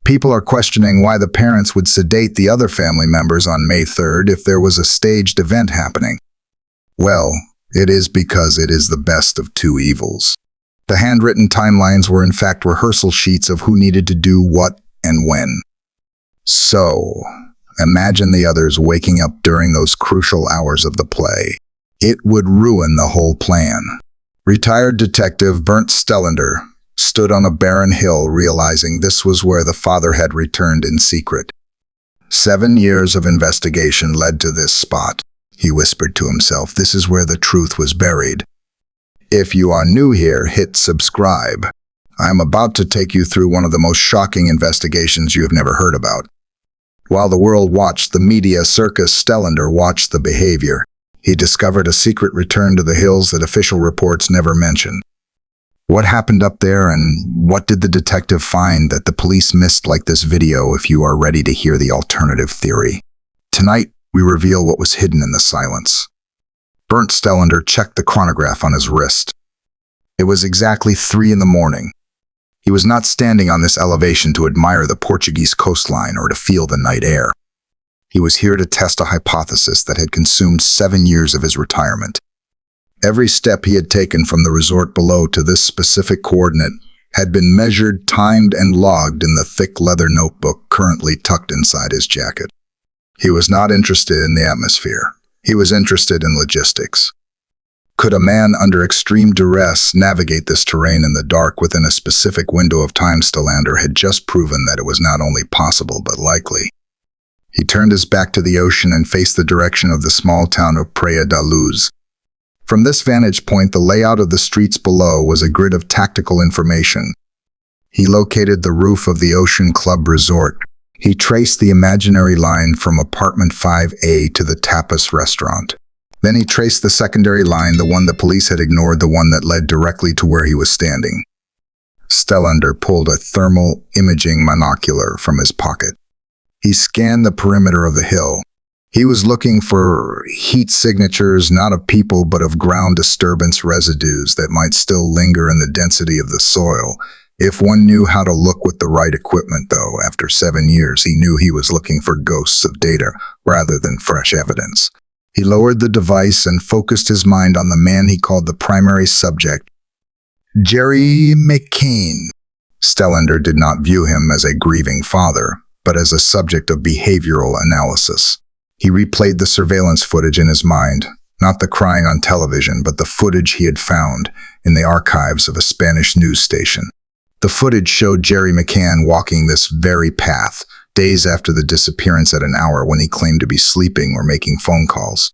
People are questioning why the parents would sedate the other family members on May 3rd if there was a staged event happening. Well, it is because it is the best of two evils. The handwritten timelines were in fact rehearsal sheets of who needed to do what and when. So, imagine the others waking up during those crucial hours of the play. It would ruin the whole plan. Retired detective Bernt stood on a barren hill, realizing this was where the father had returned in secret. 7 years of investigation led to this spot. He whispered to himself, this is where the truth was buried. If you are new here, hit subscribe. I am about to take you through one of the most shocking investigations you have never heard about. While the world watched the media circus, Stellander watched the behavior. He discovered a secret return to the hills that official reports never mentioned. What happened up there, and what did the detective find that the police missed? Like this video if you are ready to hear the alternative theory. Tonight, we reveal what was hidden in the silence. Bernt Stellander checked the chronograph on his wrist. It was exactly 3 in the morning. He was not standing on this elevation to admire the Portuguese coastline or to feel the night air. He was here to test a hypothesis that had consumed 7 years of his retirement. Every step he had taken from the resort below to this specific coordinate had been measured, timed, and logged in the thick leather notebook currently tucked inside his jacket. He was not interested in the atmosphere. He was interested in logistics. Could a man under extreme duress navigate this terrain in the dark within a specific window of time? Stellander had just proven that it was not only possible but likely. He turned his back to the ocean and faced the direction of the small town of Praia da Luz. From this vantage point, the layout of the streets below was a grid of tactical information. He located the roof of the Ocean Club Resort. He traced the imaginary line from apartment 5A to the tapas restaurant. Then he traced the secondary line, the one the police had ignored, the one that led directly to where he was standing. Stellander pulled a thermal imaging monocular from his pocket. He scanned the perimeter of the hill. He was looking for heat signatures, not of people, but of ground disturbance residues that might still linger in the density of the soil. If one knew how to look with the right equipment, though, after 7 years, he knew he was looking for ghosts of data rather than fresh evidence. He lowered the device and focused his mind on the man he called the primary subject, Gerry McCann. Stellander did not view him as a grieving father, but as a subject of behavioral analysis. He replayed the surveillance footage in his mind, not the crying on television, but the footage he had found in the archives of a Spanish news station. The footage showed Gerry McCann walking this very path, days after the disappearance at an hour when he claimed to be sleeping or making phone calls.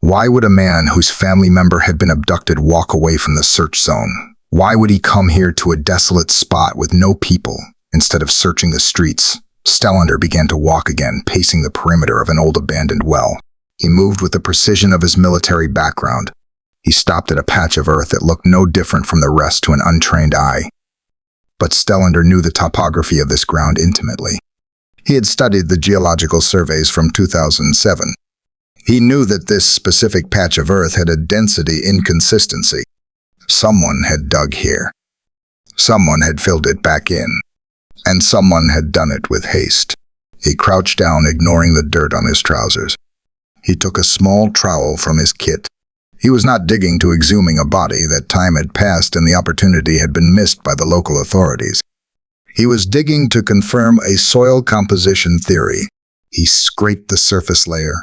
Why would a man whose family member had been abducted walk away from the search zone? Why would he come here to a desolate spot with no people instead of searching the streets? Stellander began to walk again, pacing the perimeter of an old abandoned well. He moved with the precision of his military background. He stopped at a patch of earth that looked no different from the rest to an untrained eye. But Stellander knew the topography of this ground intimately. He had studied the geological surveys from 2007. He knew that this specific patch of earth had a density inconsistency. Someone had dug here. Someone had filled it back in. And someone had done it with haste. He crouched down, ignoring the dirt on his trousers. He took a small trowel from his kit. He was not digging to exhuming a body. That time had passed and the opportunity had been missed by the local authorities. He was digging to confirm a soil composition theory. He scraped the surface layer.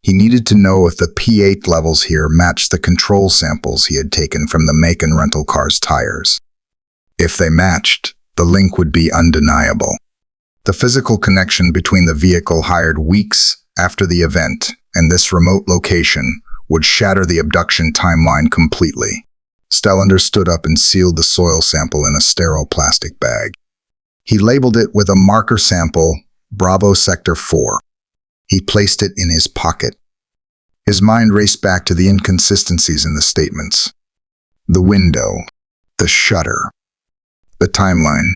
He needed to know if the pH levels here matched the control samples he had taken from the Macon rental car's tires. If they matched, the link would be undeniable. The physical connection between the vehicle hired weeks after the event and this remote location would shatter the abduction timeline completely. Stellander stood up and sealed the soil sample in a sterile plastic bag. He labeled it with a marker sample, Bravo Sector 4. He placed it in his pocket. His mind raced back to the inconsistencies in the statements. The window, the shutter, the timeline,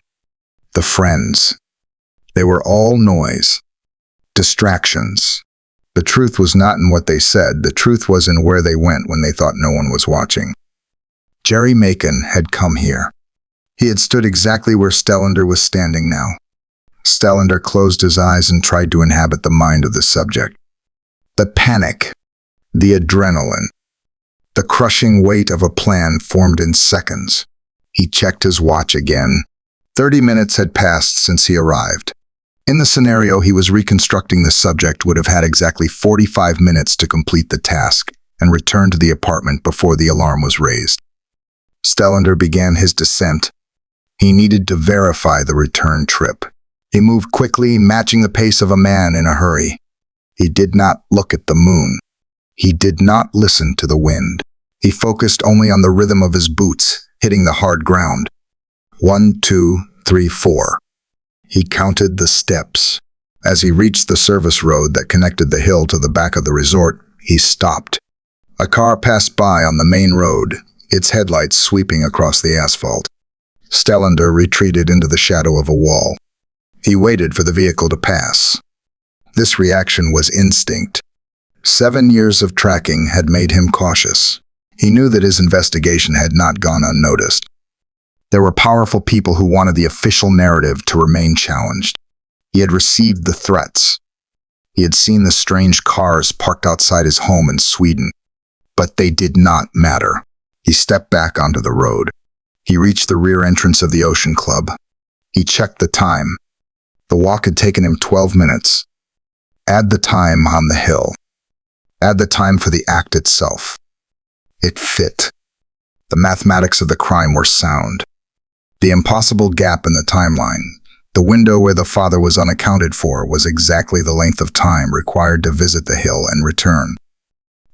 the friends. They were all noise, distractions. The truth was not in what they said. The truth was in where they went when they thought no one was watching. Gerry McCann had come here. He had stood exactly where Stellander was standing now. Stellander closed his eyes and tried to inhabit the mind of the subject. The panic, the adrenaline, the crushing weight of a plan formed in seconds. He checked his watch again. 30 minutes had passed since he arrived. In the scenario he was reconstructing, the subject would have had exactly 45 minutes to complete the task and return to the apartment before the alarm was raised. Stellander began his descent. He needed to verify the return trip. He moved quickly, matching the pace of a man in a hurry. He did not look at the moon. He did not listen to the wind. He focused only on the rhythm of his boots, hitting the hard ground. 1, 2, 3, 4. He counted the steps. As he reached the service road that connected the hill to the back of the resort, he stopped. A car passed by on the main road, its headlights sweeping across the asphalt. Stellander retreated into the shadow of a wall. He waited for the vehicle to pass. This reaction was instinct. 7 years of tracking had made him cautious. He knew that his investigation had not gone unnoticed. There were powerful people who wanted the official narrative to remain challenged. He had received the threats. He had seen the strange cars parked outside his home in Sweden. But they did not matter. He stepped back onto the road. He reached the rear entrance of the Ocean Club. He checked the time. The walk had taken him 12 minutes. Add the time on the hill. Add the time for the act itself. It fit. The mathematics of the crime were sound. The impossible gap in the timeline, the window where the father was unaccounted for, was exactly the length of time required to visit the hill and return.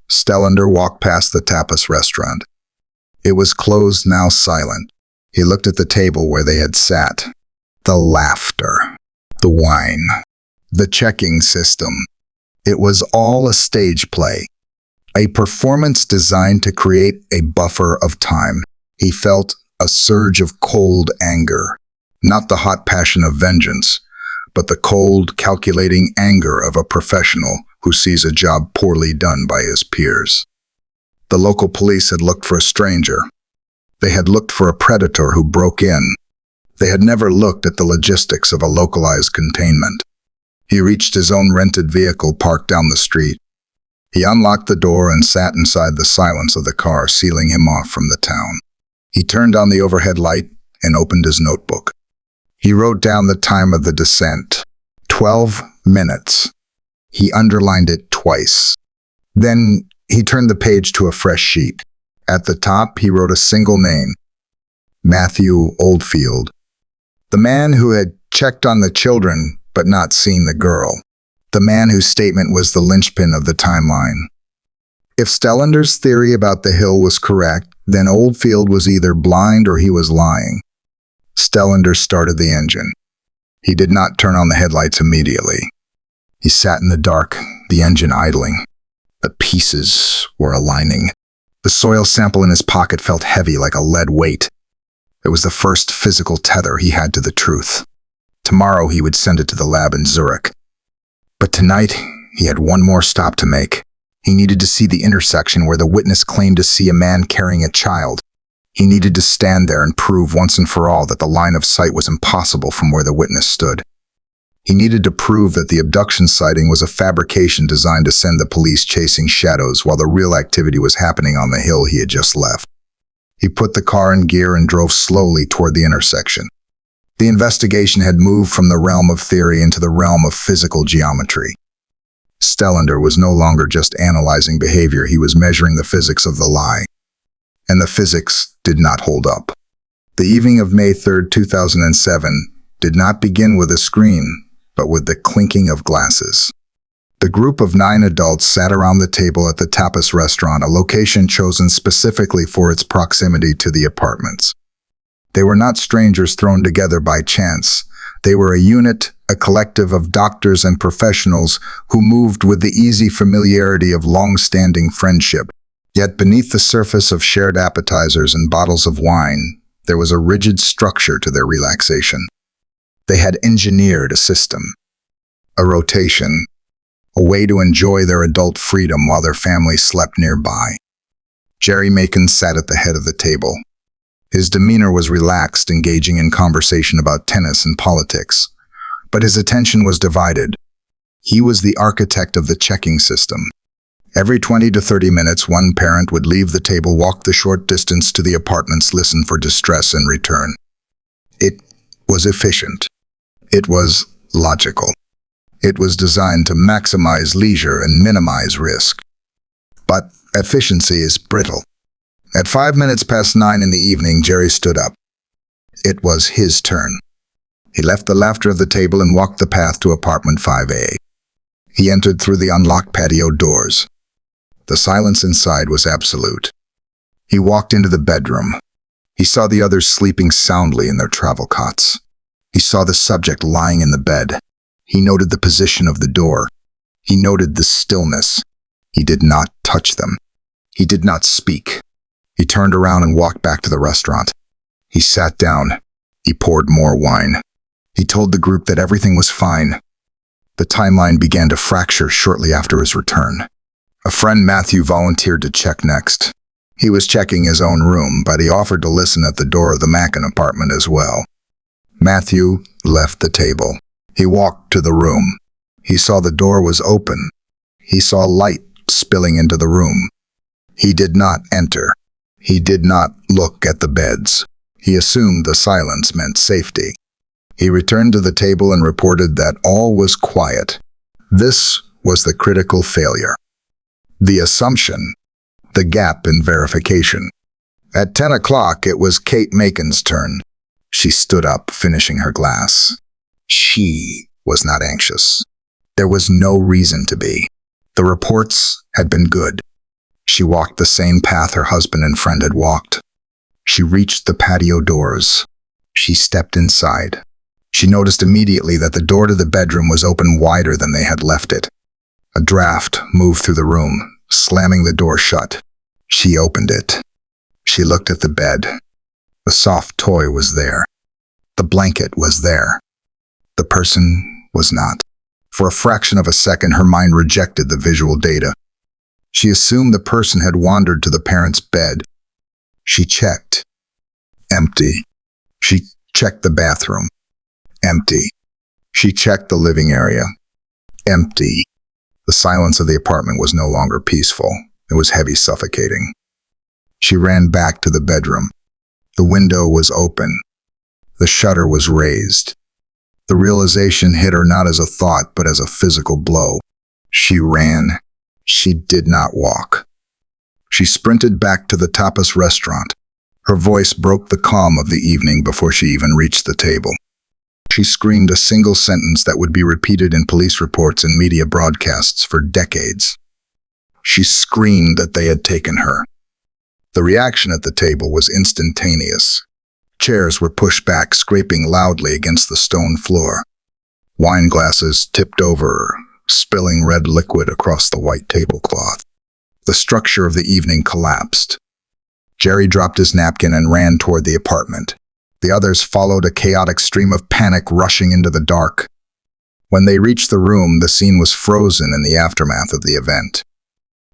Stellander walked past the tapas restaurant. It was closed, now silent. He looked at the table where they had sat. The laughter, the wine, the checking system. It was all a stage play, a performance designed to create a buffer of time. He felt a surge of cold anger, not the hot passion of vengeance, but the cold, calculating anger of a professional who sees a job poorly done by his peers. The local police had looked for a stranger. They had looked for a predator who broke in. They had never looked at the logistics of a localized containment. He reached his own rented vehicle parked down the street. He unlocked the door and sat inside the silence of the car, sealing him off from the town. He turned on the overhead light and opened his notebook. He wrote down the time of the descent. 12 minutes. He underlined it twice. Then he turned the page to a fresh sheet. At the top, he wrote a single name. Matthew Oldfield. The man who had checked on the children but not seen the girl. The man whose statement was the linchpin of the timeline. If Stellander's theory about the hill was correct, then Oldfield was either blind or he was lying. Stellander started the engine. He did not turn on the headlights immediately. He sat in the dark, the engine idling. The pieces were aligning. The soil sample in his pocket felt heavy like a lead weight. It was the first physical tether he had to the truth. Tomorrow he would send it to the lab in Zurich. But tonight, he had one more stop to make. He needed to see the intersection where the witness claimed to see a man carrying a child. He needed to stand there and prove once and for all that the line of sight was impossible from where the witness stood. He needed to prove that the abduction sighting was a fabrication designed to send the police chasing shadows while the real activity was happening on the hill he had just left. He put the car in gear and drove slowly toward the intersection. The investigation had moved from the realm of theory into the realm of physical geometry. Stellander was no longer just analyzing behavior, he was measuring the physics of the lie. And the physics did not hold up. The evening of May 3, 2007, did not begin with a scream, but with the clinking of glasses. The group of 9 adults sat around the table at the tapas restaurant, a location chosen specifically for its proximity to the apartments. They were not strangers thrown together by chance. They were a unit, a collective of doctors and professionals who moved with the easy familiarity of long-standing friendship. Yet beneath the surface of shared appetizers and bottles of wine, there was a rigid structure to their relaxation. They had engineered a system, a rotation, a way to enjoy their adult freedom while their families slept nearby. Gerry McCann sat at the head of the table. His demeanor was relaxed, engaging in conversation about tennis and politics. But his attention was divided. He was the architect of the checking system. Every 20 to 30 minutes, one parent would leave the table, walk the short distance to the apartments, listen for distress, and return. It was efficient. It was logical. It was designed to maximize leisure and minimize risk. But efficiency is brittle. At 9:05 in the evening, Gerry stood up. It was his turn. He left the laughter of the table and walked the path to apartment 5A. He entered through the unlocked patio doors. The silence inside was absolute. He walked into the bedroom. He saw the others sleeping soundly in their travel cots. He saw the subject lying in the bed. He noted the position of the door. He noted the stillness. He did not touch them. He did not speak. He turned around and walked back to the restaurant. He sat down. He poured more wine. He told the group that everything was fine. The timeline began to fracture shortly after his return. A friend, Matthew, volunteered to check next. He was checking his own room, but he offered to listen at the door of the McCann apartment as well. Matthew left the table. He walked to the room. He saw the door was open. He saw light spilling into the room. He did not enter. He did not look at the beds. He assumed the silence meant safety. He returned to the table and reported that all was quiet. This was the critical failure. The assumption. The gap in verification. At 10 o'clock, it was Kate Macon's turn. She stood up, finishing her glass. She was not anxious. There was no reason to be. The reports had been good. She walked the same path her husband and friend had walked. She reached the patio doors. She stepped inside. She noticed immediately that the door to the bedroom was open wider than they had left it. A draft moved through the room, slamming the door shut. She opened it. She looked at the bed. The soft toy was there. The blanket was there. The person was not. For a fraction of a second, her mind rejected the visual data. She assumed the person had wandered to the parents' bed. She checked. Empty. She checked the bathroom. Empty. She checked the living area. Empty. The silence of the apartment was no longer peaceful. It was heavy, suffocating. She ran back to the bedroom. The window was open. The shutter was raised. The realization hit her not as a thought, but as a physical blow. She ran. She did not walk. She sprinted back to the tapas restaurant. Her voice broke the calm of the evening before she even reached the table. She screamed a single sentence that would be repeated in police reports and media broadcasts for decades. She screamed that they had taken her. The reaction at the table was instantaneous. Chairs were pushed back, scraping loudly against the stone floor. Wine glasses tipped over, spilling red liquid across the white tablecloth. The structure of the evening collapsed. Gerry dropped his napkin and ran toward the apartment. The others followed, a chaotic stream of panic rushing into the dark. When they reached the room, the scene was frozen in the aftermath of the event.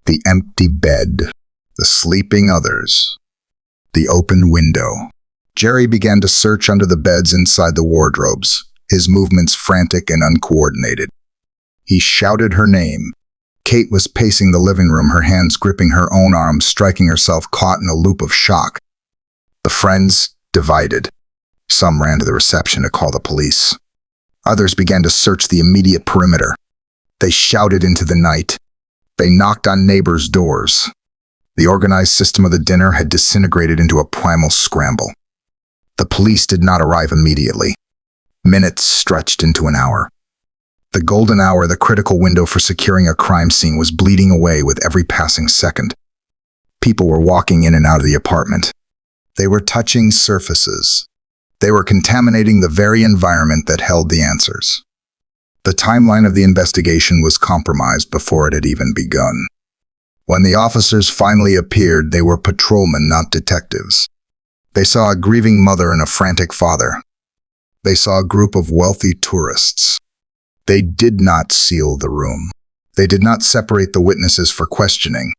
The empty bed, the sleeping others, the open window. Gerry began to search under the beds inside the wardrobes, his movements frantic and uncoordinated. He shouted her name. Kate was pacing the living room, her hands gripping her own arms, striking herself, caught in a loop of shock. The friends divided. Some ran to the reception to call the police. Others began to search the immediate perimeter. They shouted into the night. They knocked on neighbors' doors. The organized system of the dinner had disintegrated into a primal scramble. The police did not arrive immediately. Minutes stretched into an hour. The golden hour, the critical window for securing a crime scene, was bleeding away with every passing second. People were walking in and out of the apartment. They were touching surfaces. They were contaminating the very environment that held the answers. The timeline of the investigation was compromised before it had even begun. When the officers finally appeared, they were patrolmen, not detectives. They saw a grieving mother and a frantic father. They saw a group of wealthy tourists. They did not seal the room. They did not separate the witnesses for questioning.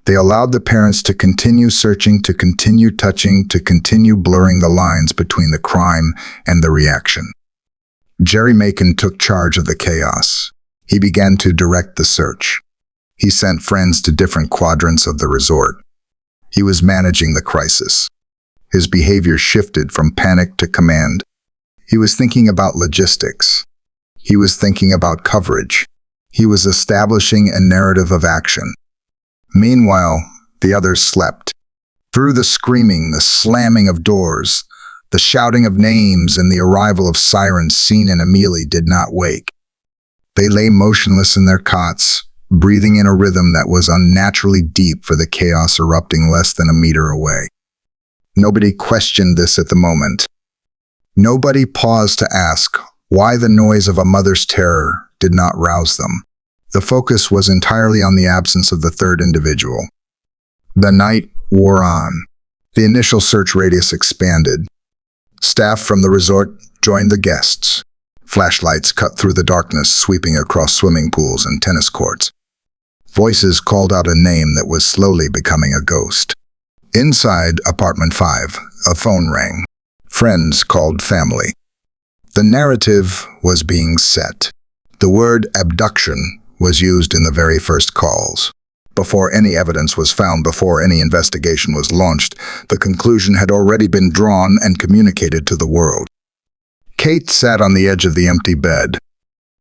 They allowed the parents to continue searching, to continue touching, to continue blurring the lines between the crime and the reaction. Gerry McCann took charge of the chaos. He began to direct the search. He sent friends to different quadrants of the resort. He was managing the crisis. His behavior shifted from panic to command. He was thinking about logistics. He was thinking about coverage. He was establishing a narrative of action. Meanwhile, the others slept. Through the screaming, the slamming of doors, the shouting of names, and the arrival of sirens, Sean and Amelie did not wake. They lay motionless in their cots, breathing in a rhythm that was unnaturally deep for the chaos erupting less than a meter away. Nobody questioned this at the moment. Nobody paused to ask why the noise of a mother's terror did not rouse them. The focus was entirely on the absence of the third individual. The night wore on. The initial search radius expanded. Staff from the resort joined the guests. Flashlights cut through the darkness, sweeping across swimming pools and tennis courts. Voices called out a name that was slowly becoming a ghost. Inside apartment 5, a phone rang. Friends called family. The narrative was being set. The word abduction was used in the very first calls. Before any evidence was found, before any investigation was launched, the conclusion had already been drawn and communicated to the world. Kate sat on the edge of the empty bed.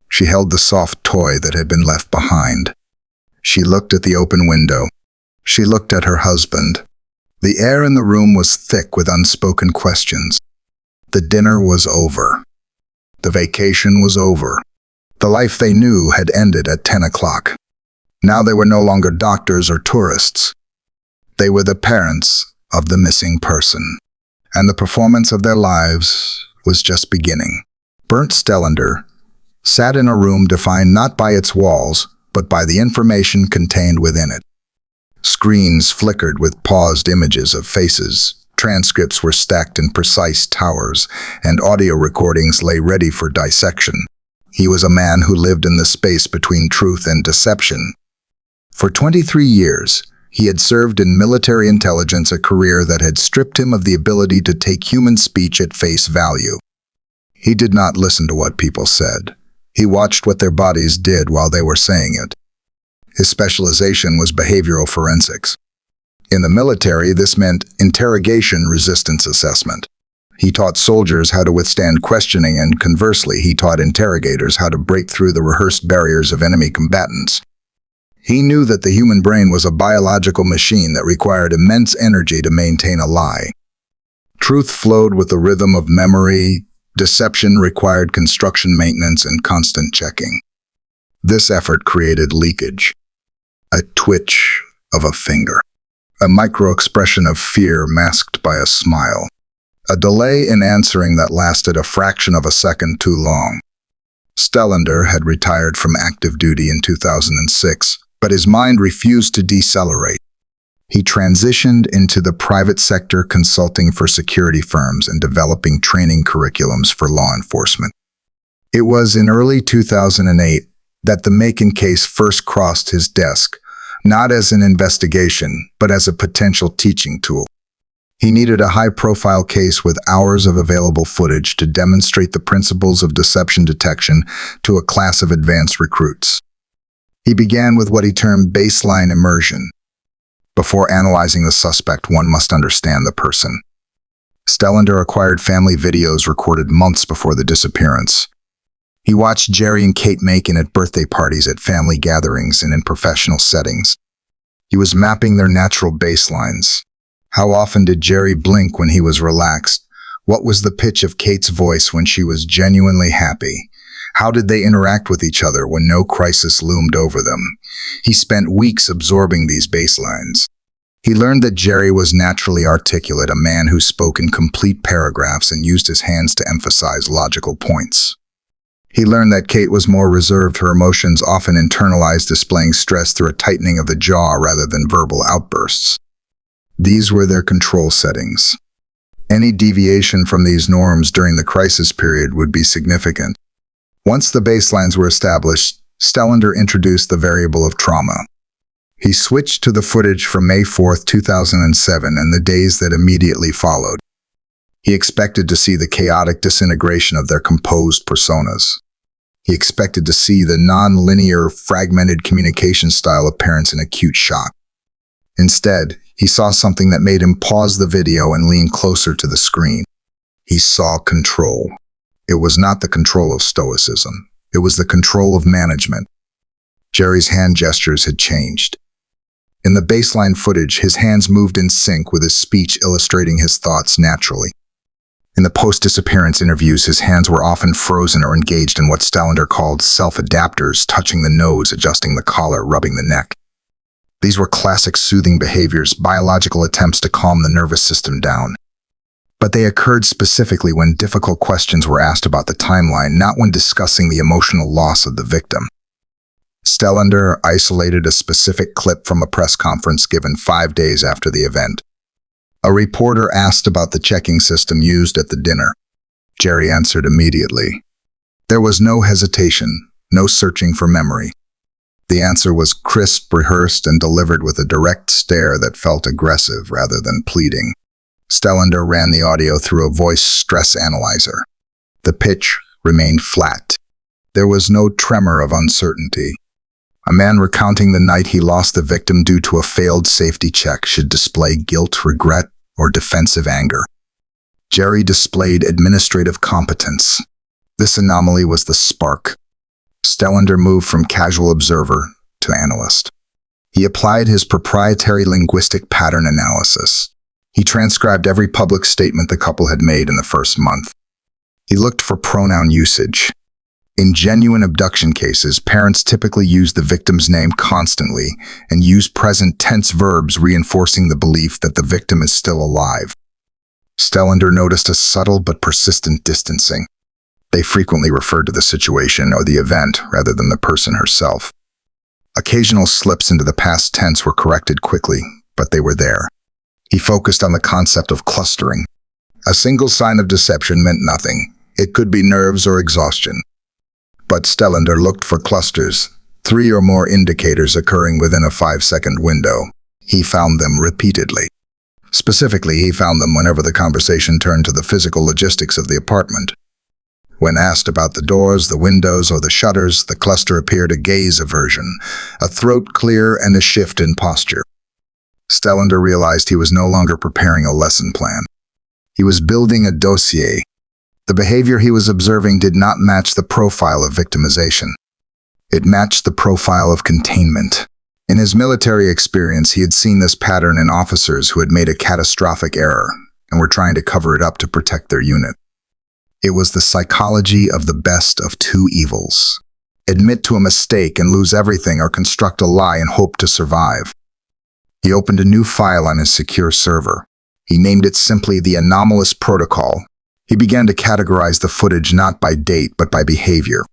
She held the soft toy that had been left behind. She looked at the open window. She looked at her husband. The air in the room was thick with unspoken questions. The dinner was over. The vacation was over. The life they knew had ended at 10 o'clock. Now they were no longer doctors or tourists. They were the parents of the missing person. And the performance of their lives was just beginning. Bernt sat in a room defined not by its walls, but by the information contained within it. Screens flickered with paused images of faces. Transcripts were stacked in precise towers, and audio recordings lay ready for dissection. He was a man who lived in the space between truth and deception. For 23 years, he had served in military intelligence, a career that had stripped him of the ability to take human speech at face value. He did not listen to what people said. He watched what their bodies did while they were saying it. His specialization was behavioral forensics. In the military, this meant interrogation resistance assessment. He taught soldiers how to withstand questioning, and conversely, he taught interrogators how to break through the rehearsed barriers of enemy combatants. He knew that the human brain was a biological machine that required immense energy to maintain a lie. Truth flowed with the rhythm of memory. Deception required construction maintenance and constant checking. This effort created leakage. A twitch of a finger. A micro-expression of fear masked by a smile. A delay in answering that lasted a fraction of a second too long. Stellander had retired from active duty in 2006, but his mind refused to decelerate. He transitioned into the private sector, consulting for security firms and developing training curriculums for law enforcement. It was in early 2008 that the McCann case first crossed his desk, not as an investigation, but as a potential teaching tool. He needed a high-profile case with hours of available footage to demonstrate the principles of deception detection to a class of advanced recruits. He began with what he termed baseline immersion. Before analyzing the suspect, one must understand the person. Stellander acquired family videos recorded months before the disappearance. He watched Gerry and Kate McCann at birthday parties, at family gatherings, and in professional settings. He was mapping their natural baselines. How often did Gerry blink when he was relaxed? What was the pitch of Kate's voice when she was genuinely happy? How did they interact with each other when no crisis loomed over them? He spent weeks absorbing these baselines. He learned that Gerry was naturally articulate, a man who spoke in complete paragraphs and used his hands to emphasize logical points. He learned that Kate was more reserved, her emotions often internalized, displaying stress through a tightening of the jaw rather than verbal outbursts. These were their control settings. Any deviation from these norms during the crisis period would be significant. Once the baselines were established, Stellander introduced the variable of trauma. He switched to the footage from May 4, 2007 and the days that immediately followed. He expected to see the chaotic disintegration of their composed personas. He expected to see the non-linear, fragmented communication style of parents in acute shock. Instead, he saw something that made him pause the video and lean closer to the screen. He saw control. It was not the control of stoicism. It was the control of management. Gerry's hand gestures had changed. In the baseline footage, his hands moved in sync with his speech, illustrating his thoughts naturally. In the post-disappearance interviews, his hands were often frozen or engaged in what Stellander called self-adapters, touching the nose, adjusting the collar, rubbing the neck. These were classic soothing behaviors, biological attempts to calm the nervous system down. But they occurred specifically when difficult questions were asked about the timeline, not when discussing the emotional loss of the victim. Stellander isolated a specific clip from a press conference given 5 days after the event. A reporter asked about the checking system used at the dinner. Gerry answered immediately. There was no hesitation, no searching for memory. The answer was crisp, rehearsed, and delivered with a direct stare that felt aggressive rather than pleading. Stellander ran the audio through a voice stress analyzer. The pitch remained flat. There was no tremor of uncertainty. A man recounting the night he lost the victim due to a failed safety check should display guilt, regret, or defensive anger. Gerry displayed administrative competence. This anomaly was the spark. Stellander moved from casual observer to analyst. He applied his proprietary linguistic pattern analysis. He transcribed every public statement the couple had made in the first month. He looked for pronoun usage. In genuine abduction cases, parents typically use the victim's name constantly and use present tense verbs, reinforcing the belief that the victim is still alive. Stellander noticed a subtle but persistent distancing. They frequently referred to the situation or the event rather than the person herself. Occasional slips into the past tense were corrected quickly, but they were there. He focused on the concept of clustering. A single sign of deception meant nothing. It could be nerves or exhaustion. But Stellander looked for clusters, 3 or more indicators occurring within a 5-second window. He found them repeatedly. Specifically, he found them whenever the conversation turned to the physical logistics of the apartment. When asked about the doors, the windows, or the shutters, the cluster appeared: a gaze aversion, a throat clear, and a shift in posture. Stellander realized he was no longer preparing a lesson plan. He was building a dossier. The behavior he was observing did not match the profile of victimization. It matched the profile of containment. In his military experience, he had seen this pattern in officers who had made a catastrophic error and were trying to cover it up to protect their unit. It was the psychology of the best of two evils. Admit to a mistake and lose everything, or construct a lie and hope to survive. He opened a new file on his secure server. He named it simply the anomalous protocol. He began to categorize the footage not by date but by behavior.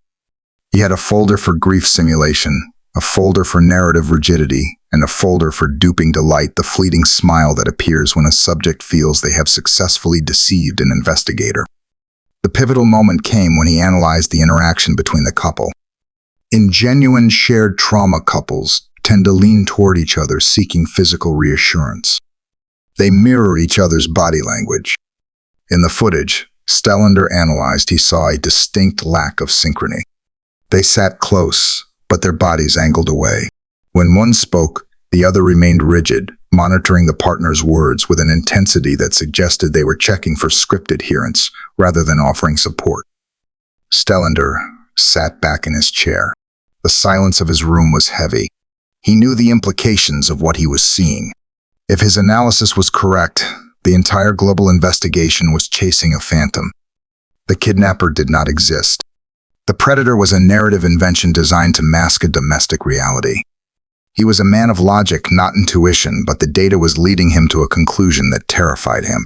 He had a folder for grief simulation, a folder for narrative rigidity, and a folder for duping delight, the fleeting smile that appears when a subject feels they have successfully deceived an investigator. The pivotal moment came when he analyzed the interaction between the couple. In genuine shared trauma, couples tend to lean toward each other, seeking physical reassurance. They mirror each other's body language. In the footage Stellander analyzed, he saw a distinct lack of synchrony. They sat close, but their bodies angled away. When one spoke, the other remained rigid, monitoring the partner's words with an intensity that suggested they were checking for script adherence rather than offering support. Stellander sat back in his chair. The silence of his room was heavy. He knew the implications of what he was seeing. If his analysis was correct, the entire global investigation was chasing a phantom. The kidnapper did not exist. The predator was a narrative invention designed to mask a domestic reality. He was a man of logic, not intuition, but the data was leading him to a conclusion that terrified him.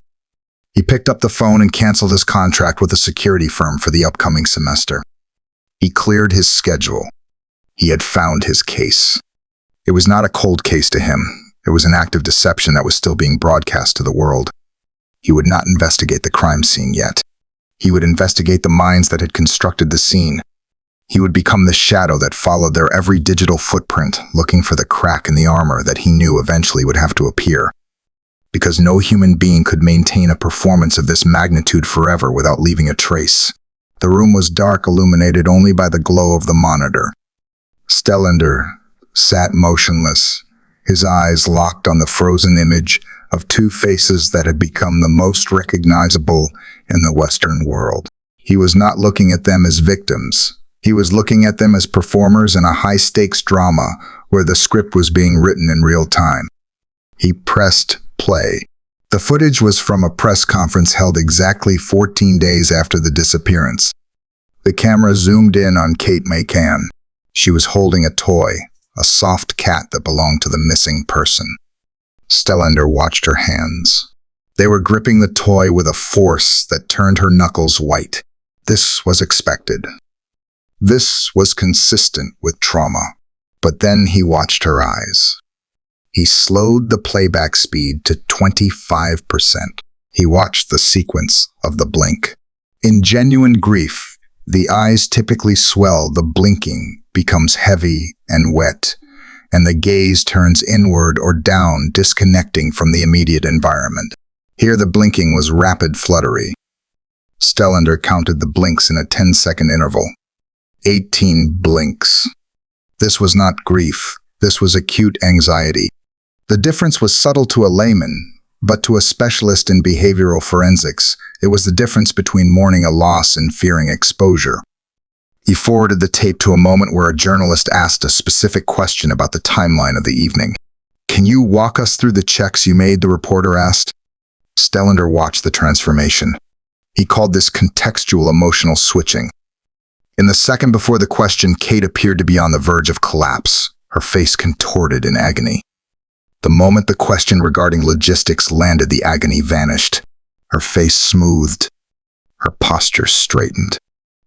He picked up the phone and canceled his contract with a security firm for the upcoming semester. He cleared his schedule. He had found his case. It was not a cold case to him. It was an act of deception that was still being broadcast to the world. He would not investigate the crime scene yet. He would investigate the minds that had constructed the scene. He would become the shadow that followed their every digital footprint, looking for the crack in the armor that he knew eventually would have to appear. because no human being could maintain a performance of this magnitude forever without leaving a trace. The room was dark, illuminated only by the glow of the monitor. Stellander sat motionless, his eyes locked on the frozen image of two faces that had become the most recognizable in the Western world. He was not looking at them as victims. He was looking at them as performers in a high-stakes drama where the script was being written in real time. He pressed play. The footage was from a press conference held exactly 14 days after the disappearance. The camera zoomed in on Kate McCann. She was holding a toy, a soft cat that belonged to the missing person. Stellander watched her hands. They were gripping the toy with a force that turned her knuckles white. This was expected. This was consistent with trauma. But then he watched her eyes. He slowed the playback speed to 25%. He watched the sequence of the blink. In genuine grief, the eyes typically swell, the blinking becomes heavy and wet, and the gaze turns inward or down, disconnecting from the immediate environment. Here the blinking was rapid, fluttery. Stellander counted the blinks in a 10-second interval. 18 blinks. This was not grief. This was acute anxiety. The difference was subtle to a layman, but to a specialist in behavioral forensics, it was the difference between mourning a loss and fearing exposure. He forwarded the tape to a moment where a journalist asked a specific question about the timeline of the evening. "Can you walk us through the checks you made?" the reporter asked. Stellander watched the transformation. He called this contextual emotional switching. In the second before the question, Kate appeared to be on the verge of collapse, her face contorted in agony. The moment the question regarding logistics landed, the agony vanished. Her face smoothed, her posture straightened.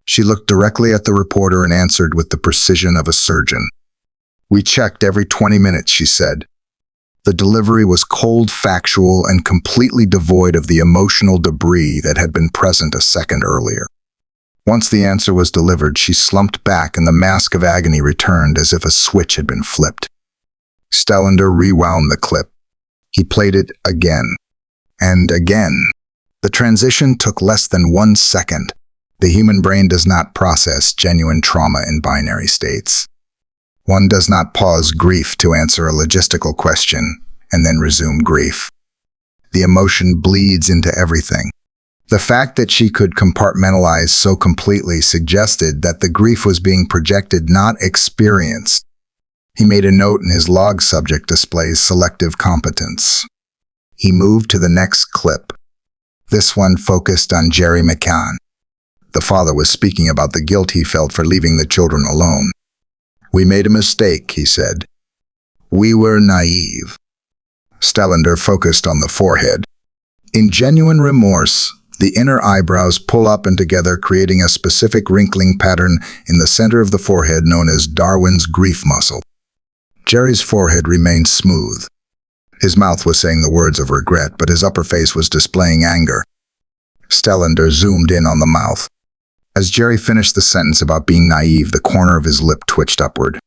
She looked directly at the reporter and answered with the precision of a surgeon. "We checked every 20 minutes, she said. The delivery was cold, factual, and completely devoid of the emotional debris that had been present a second earlier. Once the answer was delivered, she slumped back and the mask of agony returned as if a switch had been flipped. Stellander rewound the clip. He played it again and again. The transition took less than 1 second. The human brain does not process genuine trauma in binary states. One does not pause grief to answer a logistical question and then resume grief. The emotion bleeds into everything. The fact that she could compartmentalize so completely suggested that the grief was being projected, not experienced. He made a note in his log: subject displays selective competence. He moved to the next clip. This one focused on Gerry McCann. The father was speaking about the guilt he felt for leaving the children alone. "We made a mistake," he said. "We were naive." Stellander focused on the forehead. In genuine remorse, the inner eyebrows pull up and together, creating a specific wrinkling pattern in the center of the forehead known as Darwin's grief muscle. Gerry's forehead remained smooth. His mouth was saying the words of regret, but his upper face was displaying anger. Stellander zoomed in on the mouth. As Gerry finished the sentence about being naive, the corner of his lip twitched upward.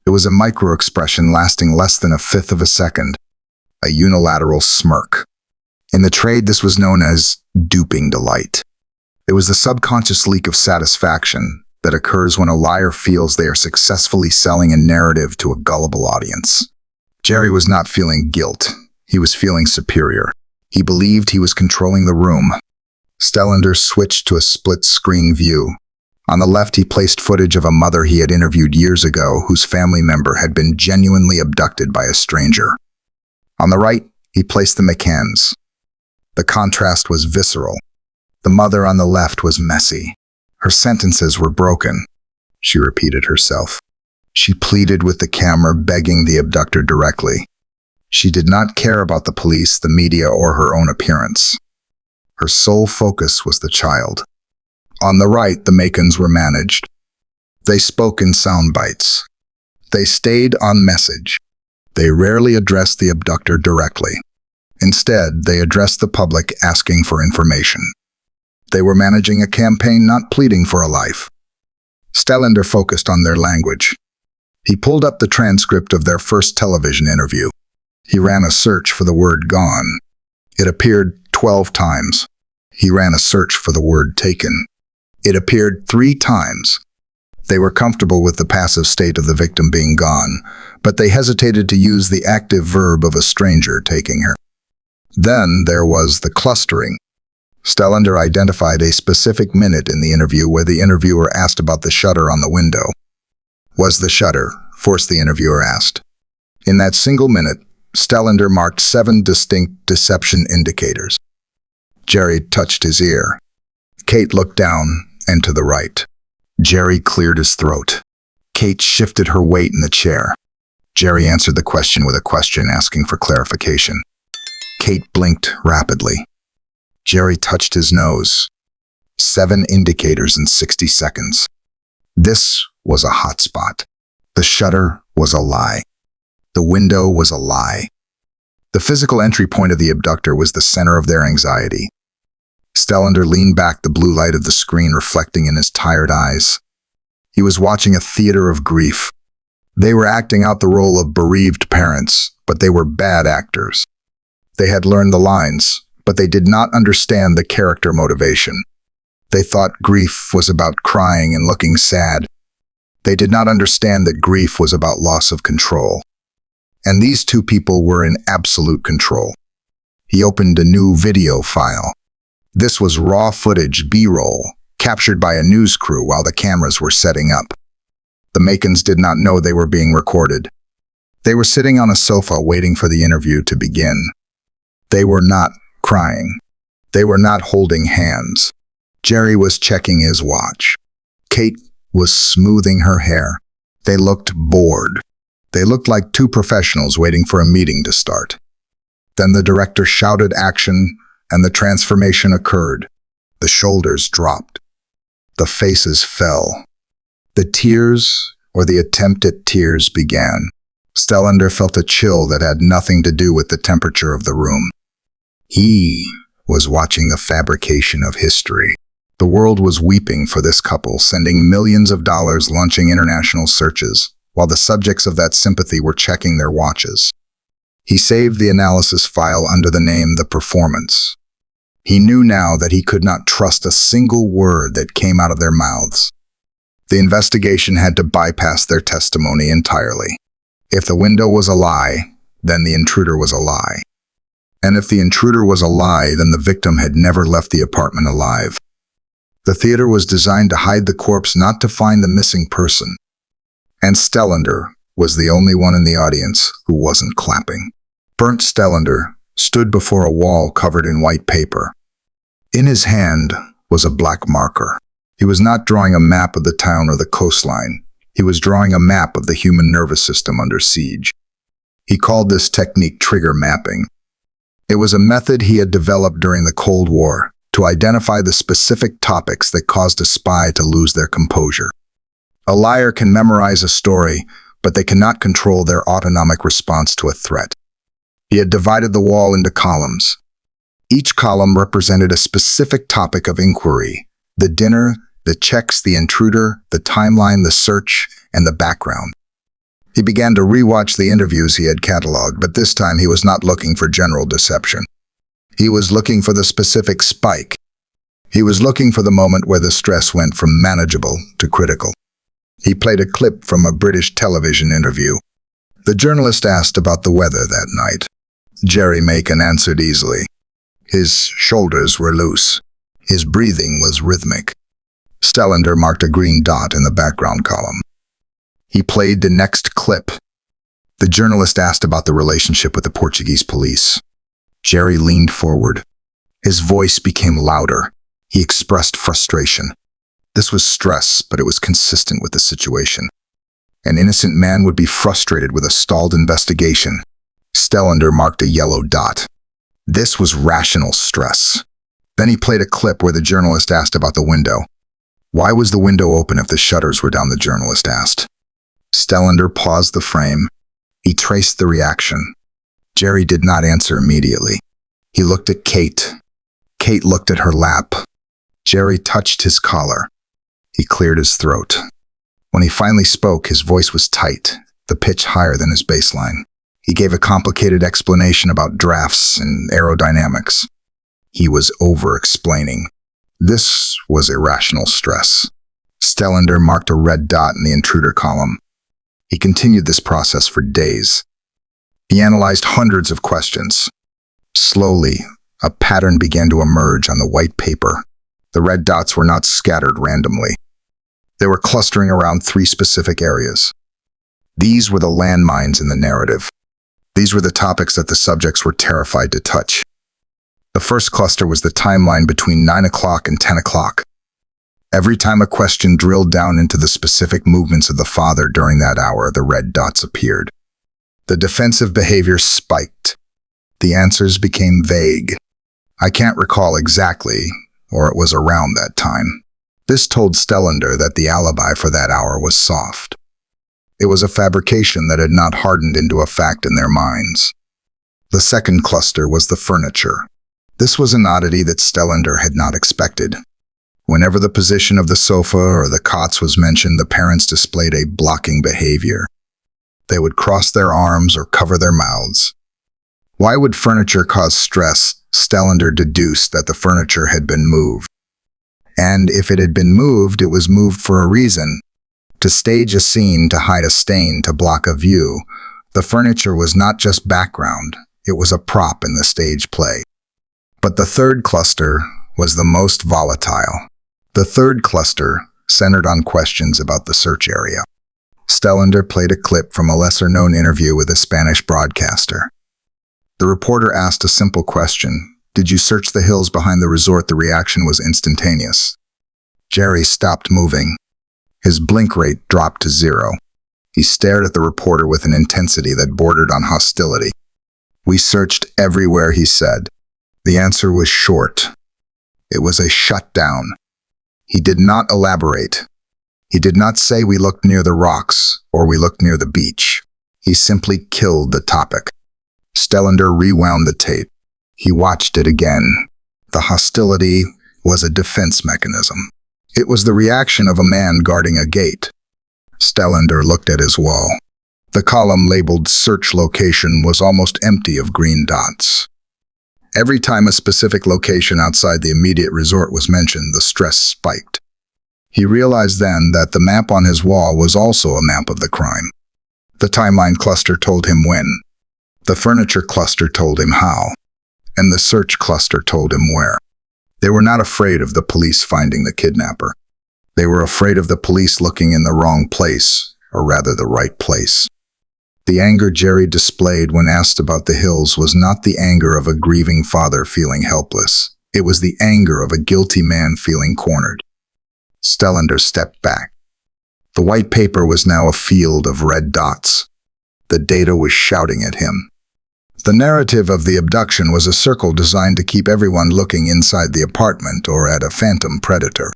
It was a micro-expression lasting less than 1/5 of a second, a unilateral smirk. In the trade, this was known as duping delight. It was the subconscious leak of satisfaction that occurs when a liar feels they are successfully selling a narrative to a gullible audience. Gerry was not feeling guilt. He was feeling superior. He believed he was controlling the room. Stellander switched to a split-screen view. On the left, he placed footage of a mother he had interviewed years ago whose family member had been genuinely abducted by a stranger. On the right, he placed the McCanns. The contrast was visceral. The mother on the left was messy. Her sentences were broken. She repeated herself. She pleaded with the camera, begging the abductor directly. She did not care about the police, the media, or her own appearance. Her sole focus was the child. On the right, the McCanns were managed. They spoke in sound bites. They stayed on message. They rarely addressed the abductor directly. Instead, they addressed the public, asking for information. They were managing a campaign, not pleading for a life. Stellander focused on their language. He pulled up the transcript of their first television interview. He ran a search for the word gone. It appeared 12 times. He ran a search for the word taken. It appeared 3 times. They were comfortable with the passive state of the victim being gone, but they hesitated to use the active verb of a stranger taking her. Then there was the clustering. Stellander identified a specific minute in the interview where the interviewer asked about the shutter on the window. Was the shutter? Forced the interviewer asked. In that single minute, Stellander marked 7 distinct deception indicators. Gerry touched his ear. Kate looked down and to the right. Gerry cleared his throat. Kate shifted her weight in the chair. Gerry answered the question with a question, asking for clarification. Kate blinked rapidly. Gerry touched his nose. 7 indicators in 60 seconds. This was a hot spot. The shutter was a lie. The window was a lie. The physical entry point of the abductor was the center of their anxiety. Stellander leaned back, the blue light of the screen reflecting in his tired eyes. He was watching a theater of grief. They were acting out the role of bereaved parents, but they were bad actors. They had learned the lines, but they did not understand the character motivation. They thought grief was about crying and looking sad. They did not understand that grief was about loss of control. And these 2 people were in absolute control. He opened a new video file. This was raw footage, B-roll, captured by a news crew while the cameras were setting up. The McCanns did not know they were being recorded. They were sitting on a sofa waiting for the interview to begin. They were not crying. They were not holding hands. Gerry was checking his watch. Kate was smoothing her hair. They looked bored. They looked like 2 professionals waiting for a meeting to start. Then the director shouted action, and the transformation occurred. The shoulders dropped. The faces fell. The tears, or the attempt at tears, began. Stellander felt a chill that had nothing to do with the temperature of the room. He was watching the fabrication of history. The world was weeping for this couple, sending millions of dollars, launching international searches, while the subjects of that sympathy were checking their watches. He saved the analysis file under the name The Performance. He knew now that he could not trust a single word that came out of their mouths. The investigation had to bypass their testimony entirely. If the window was a lie, then the intruder was a lie. And if the intruder was a lie, then the victim had never left the apartment alive. The theater was designed to hide the corpse, not to find the missing person. And Stellander was the only one in the audience who wasn't clapping. Bernt Stellander stood before a wall covered in white paper. In his hand was a black marker. He was not drawing a map of the town or the coastline. He was drawing a map of the human nervous system under siege. He called this technique trigger mapping. It was a method he had developed during the Cold War to identify the specific topics that caused a spy to lose their composure. A liar can memorize a story, but they cannot control their autonomic response to a threat. He had divided the wall into columns. Each column represented a specific topic of inquiry: the dinner, the checks, the intruder, the timeline, the search, and the background. He began to rewatch the interviews he had cataloged, but this time he was not looking for general deception. He was looking for the specific spike. He was looking for the moment where the stress went from manageable to critical. He played a clip from a British television interview. The journalist asked about the weather that night. Gerry McCann answered easily. His shoulders were loose. His breathing was rhythmic. Stellander marked a green dot in the background column. He played the next clip. The journalist asked about the relationship with the Portuguese police. Gerry leaned forward. His voice became louder. He expressed frustration. This was stress, but it was consistent with the situation. An innocent man would be frustrated with a stalled investigation. Stellander marked a yellow dot. This was rational stress. Then he played a clip where the journalist asked about the window. Why was the window open if the shutters were down, the journalist asked. Stellander paused the frame. He traced the reaction. Gerry did not answer immediately. He looked at Kate. Kate looked at her lap. Gerry touched his collar. He cleared his throat. When he finally spoke, his voice was tight, the pitch higher than his baseline. He gave a complicated explanation about drafts and aerodynamics. He was over-explaining. This was irrational stress. Stellander marked a red dot in the intruder column. He continued this process for days. He analyzed hundreds of questions. Slowly, a pattern began to emerge on the white paper. The red dots were not scattered randomly. They were clustering around 3 specific areas. These were the landmines in the narrative. These were the topics that the subjects were terrified to touch. The first cluster was the timeline between 9 o'clock and 10 o'clock. Every time a question drilled down into the specific movements of the father during that hour, the red dots appeared. The defensive behavior spiked. The answers became vague. I can't recall exactly, or it was around that time. This told Stellander that the alibi for that hour was soft. It was a fabrication that had not hardened into a fact in their minds. The second cluster was the furniture. This was an oddity that Stellander had not expected. Whenever the position of the sofa or the cots was mentioned, the parents displayed a blocking behavior. They would cross their arms or cover their mouths. Why would furniture cause stress? Stellander deduced that the furniture had been moved. And if it had been moved, it was moved for a reason. To stage a scene, to hide a stain, to block a view. The furniture was not just background, it was a prop in the stage play. But the third cluster was the most volatile. The third cluster centered on questions about the search area. Stellander played a clip from a lesser-known interview with a Spanish broadcaster. The reporter asked a simple question. Did you search the hills behind the resort? The reaction was instantaneous. Gerry stopped moving. His blink rate dropped to 0. He stared at the reporter with an intensity that bordered on hostility. We searched everywhere, he said. The answer was short. It was a shutdown. He did not elaborate. He did not say we looked near the rocks or we looked near the beach. He simply killed the topic. Stellander rewound the tape. He watched it again. The hostility was a defense mechanism. It was the reaction of a man guarding a gate. Stellander looked at his wall. The column labeled search location was almost empty of green dots. Every time a specific location outside the immediate resort was mentioned, the stress spiked. He realized then that the map on his wall was also a map of the crime. The timeline cluster told him when. The furniture cluster told him how. And the search cluster told him where. They were not afraid of the police finding the kidnapper. They were afraid of the police looking in the wrong place, or rather the right place. The anger Gerry displayed when asked about the hills was not the anger of a grieving father feeling helpless. It was the anger of a guilty man feeling cornered. Stellander stepped back. The white paper was now a field of red dots. The data was shouting at him. The narrative of the abduction was a circle designed to keep everyone looking inside the apartment or at a phantom predator.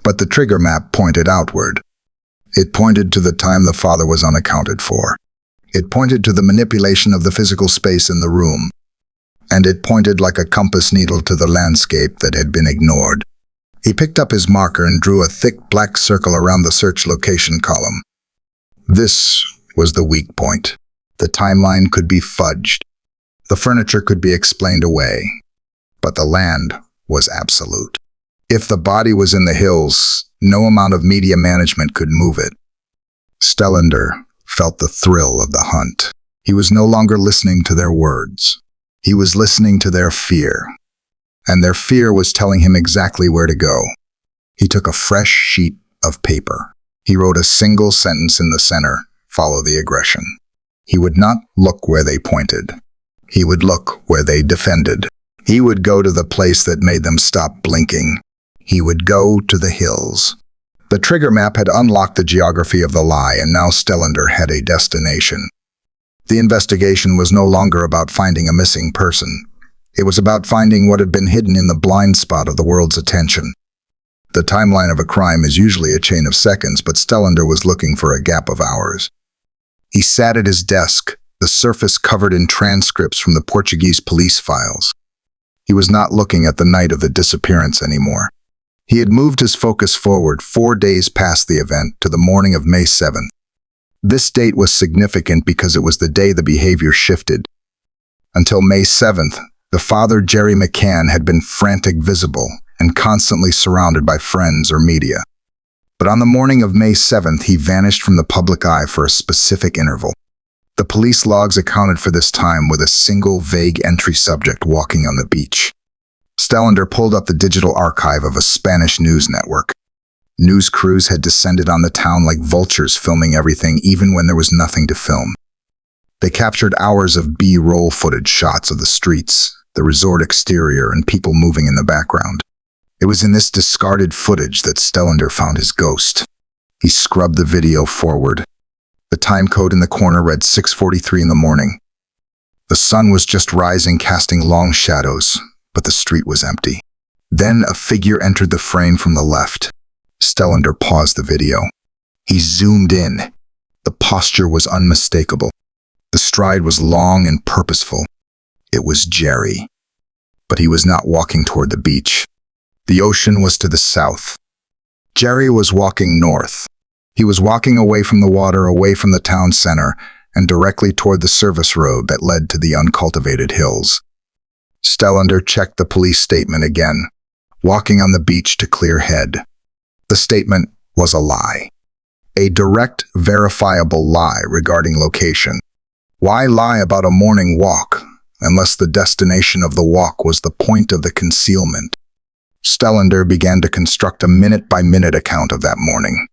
But the trigger map pointed outward. It pointed to the time the father was unaccounted for. It pointed to the manipulation of the physical space in the room. And it pointed like a compass needle to the landscape that had been ignored. He picked up his marker and drew a thick black circle around the search location column. This was the weak point. The timeline could be fudged. The furniture could be explained away. But the land was absolute. If the body was in the hills, no amount of media management could move it. Stellander felt the thrill of the hunt. He was no longer listening to their words. He was listening to their fear. And their fear was telling him exactly where to go. He took a fresh sheet of paper. He wrote a single sentence in the center, follow the aggression. He would not look where they pointed. He would look where they defended. He would go to the place that made them stop blinking. He would go to the hills. The trigger map had unlocked the geography of the lie, and now Stellander had a destination. The investigation was no longer about finding a missing person. It was about finding what had been hidden in the blind spot of the world's attention. The timeline of a crime is usually a chain of seconds, but Stellander was looking for a gap of hours. He sat at his desk, the surface covered in transcripts from the Portuguese police files. He was not looking at the night of the disappearance anymore. He had moved his focus forward 4 days past the event to the morning of May 7th. This date was significant because it was the day the behavior shifted. Until May 7th, the father, Gerry McCann, had been frantic, visible, and constantly surrounded by friends or media. But on the morning of May 7th, he vanished from the public eye for a specific interval. The police logs accounted for this time with a single vague entry: subject walking on the beach. Stellander pulled up the digital archive of a Spanish news network. News crews had descended on the town like vultures, filming everything, even when there was nothing to film. They captured hours of B-roll footage, shots of the streets, the resort exterior, and people moving in the background. It was in this discarded footage that Stellander found his ghost. He scrubbed the video forward. The time code in the corner read 6:43 in the morning. The sun was just rising, casting long shadows, but the street was empty. Then a figure entered the frame from the left. Stellander paused the video. He zoomed in. The posture was unmistakable. The stride was long and purposeful. It was Gerry. But he was not walking toward the beach. The ocean was to the south. Gerry was walking north. He was walking away from the water, away from the town center, and directly toward the service road that led to the uncultivated hills. Stellander checked the police statement again, walking on the beach to clear head. The statement was a lie. A direct, verifiable lie regarding location. Why lie about a morning walk, unless the destination of the walk was the point of the concealment? Stellander began to construct a minute-by-minute account of that morning.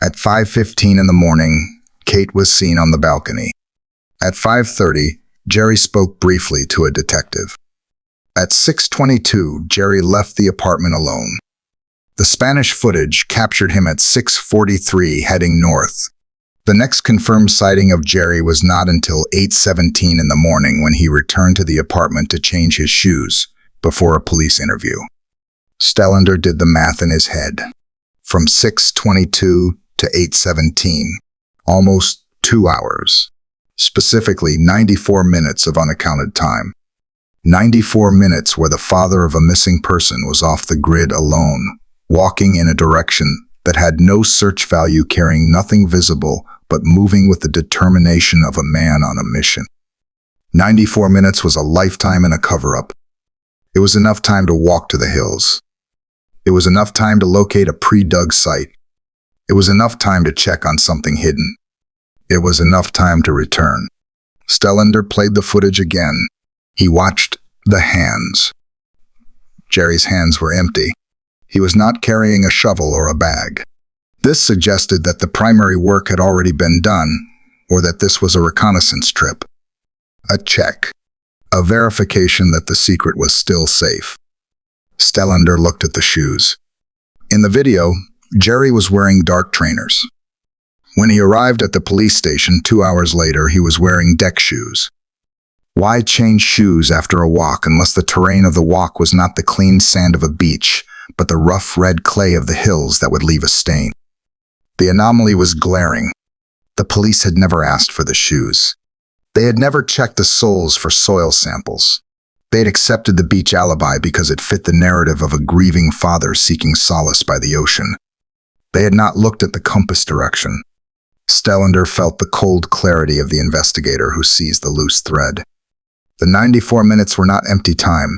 At 5:15 in the morning, Kate was seen on the balcony. At 5:30, Gerry spoke briefly to a detective. At 6:22, Gerry left the apartment alone. The Spanish footage captured him at 6:43 heading north. The next confirmed sighting of Gerry was not until 8:17 in the morning, when he returned to the apartment to change his shoes before a police interview. Stellander did the math in his head. From 6:22 to 8:17, almost 2 hours. Specifically, 94 minutes of unaccounted time. 94 minutes where the father of a missing person was off the grid alone, walking in a direction that had no search value, carrying nothing visible, but moving with the determination of a man on a mission. 94 minutes was a lifetime in a cover-up. It was enough time to walk to the hills. It was enough time to locate a pre-dug site. It was enough time to check on something hidden. It was enough time to return. Stellander played the footage again. He watched the hands. Gerry's hands were empty. He was not carrying a shovel or a bag. This suggested that the primary work had already been done, or that this was a reconnaissance trip. A check. A verification that the secret was still safe. Stellander looked at the shoes. In the video, Gerry was wearing dark trainers. When he arrived at the police station 2 hours later, he was wearing deck shoes. Why change shoes after a walk unless the terrain of the walk was not the clean sand of a beach, but the rough red clay of the hills that would leave a stain? The anomaly was glaring. The police had never asked for the shoes. They had never checked the soles for soil samples. They had accepted the beach alibi because it fit the narrative of a grieving father seeking solace by the ocean. They had not looked at the compass direction. Stellander felt the cold clarity of the investigator who sees the loose thread. The 94 minutes were not empty time.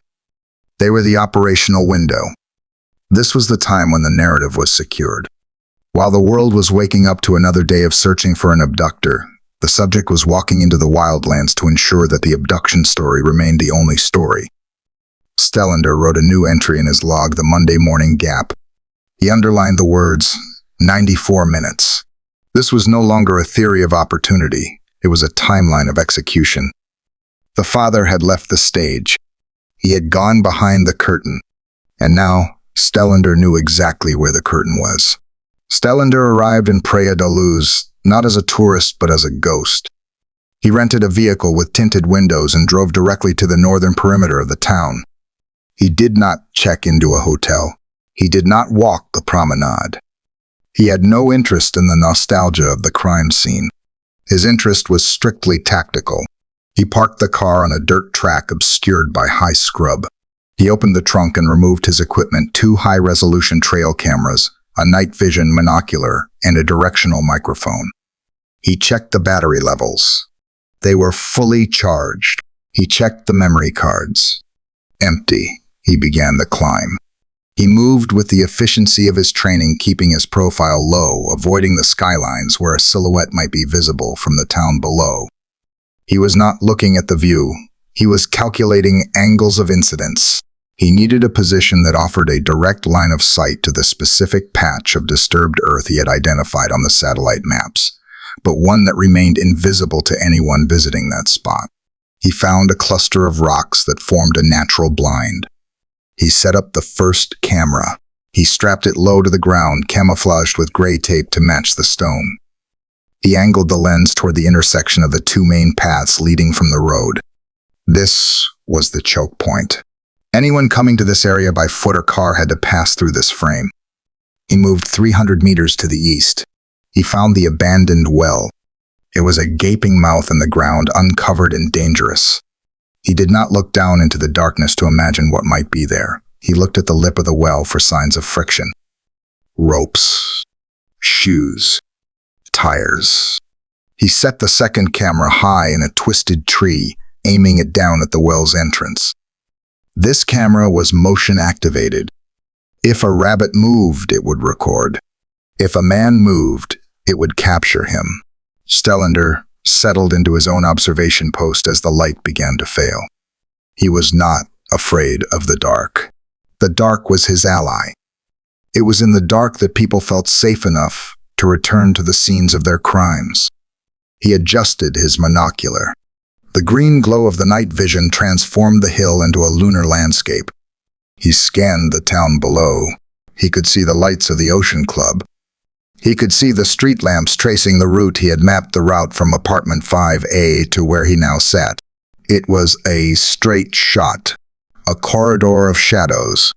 They were the operational window. This was the time when the narrative was secured. While the world was waking up to another day of searching for an abductor, the subject was walking into the wildlands to ensure that the abduction story remained the only story. Stellander wrote a new entry in his log, the Monday morning gap. He underlined the words, 94 minutes. This was no longer a theory of opportunity. It was a timeline of execution. The father had left the stage. He had gone behind the curtain. And now, Stellander knew exactly where the curtain was. Stellander arrived in Praia da Luz, not as a tourist, but as a ghost. He rented a vehicle with tinted windows and drove directly to the northern perimeter of the town. He did not check into a hotel. He did not walk the promenade. He had no interest in the nostalgia of the crime scene. His interest was strictly tactical. He parked the car on a dirt track obscured by high scrub. He opened the trunk and removed his equipment: 2 high-resolution trail cameras, a night vision monocular, and a directional microphone. He checked the battery levels. They were fully charged. He checked the memory cards. Empty. He began the climb. He moved with the efficiency of his training, keeping his profile low, avoiding the skylines where a silhouette might be visible from the town below. He was not looking at the view. He was calculating angles of incidence. He needed a position that offered a direct line of sight to the specific patch of disturbed Earth he had identified on the satellite maps, but one that remained invisible to anyone visiting that spot. He found a cluster of rocks that formed a natural blind. He set up the first camera. He strapped it low to the ground, camouflaged with gray tape to match the stone. He angled the lens toward the intersection of the two main paths leading from the road. This was the choke point. Anyone coming to this area by foot or car had to pass through this frame. He moved 300 meters to the east. He found the abandoned well. It was a gaping mouth in the ground, uncovered and dangerous. He did not look down into the darkness to imagine what might be there. He looked at the lip of the well for signs of friction. Ropes, shoes, tires. He set the second camera high in a twisted tree, aiming it down at the well's entrance. This camera was motion activated. If a rabbit moved, it would record. If a man moved, it would capture him. Stellander settled into his own observation post as the light began to fail. He was not afraid of the dark. The dark was his ally. It was in the dark that people felt safe enough to return to the scenes of their crimes. He adjusted his monocular. The green glow of the night vision transformed the hill into a lunar landscape. He scanned the town below. He could see the lights of the Ocean Club. He could see the street lamps tracing the route. He had mapped the route from apartment 5A to where he now sat. It was a straight shot, a corridor of shadows.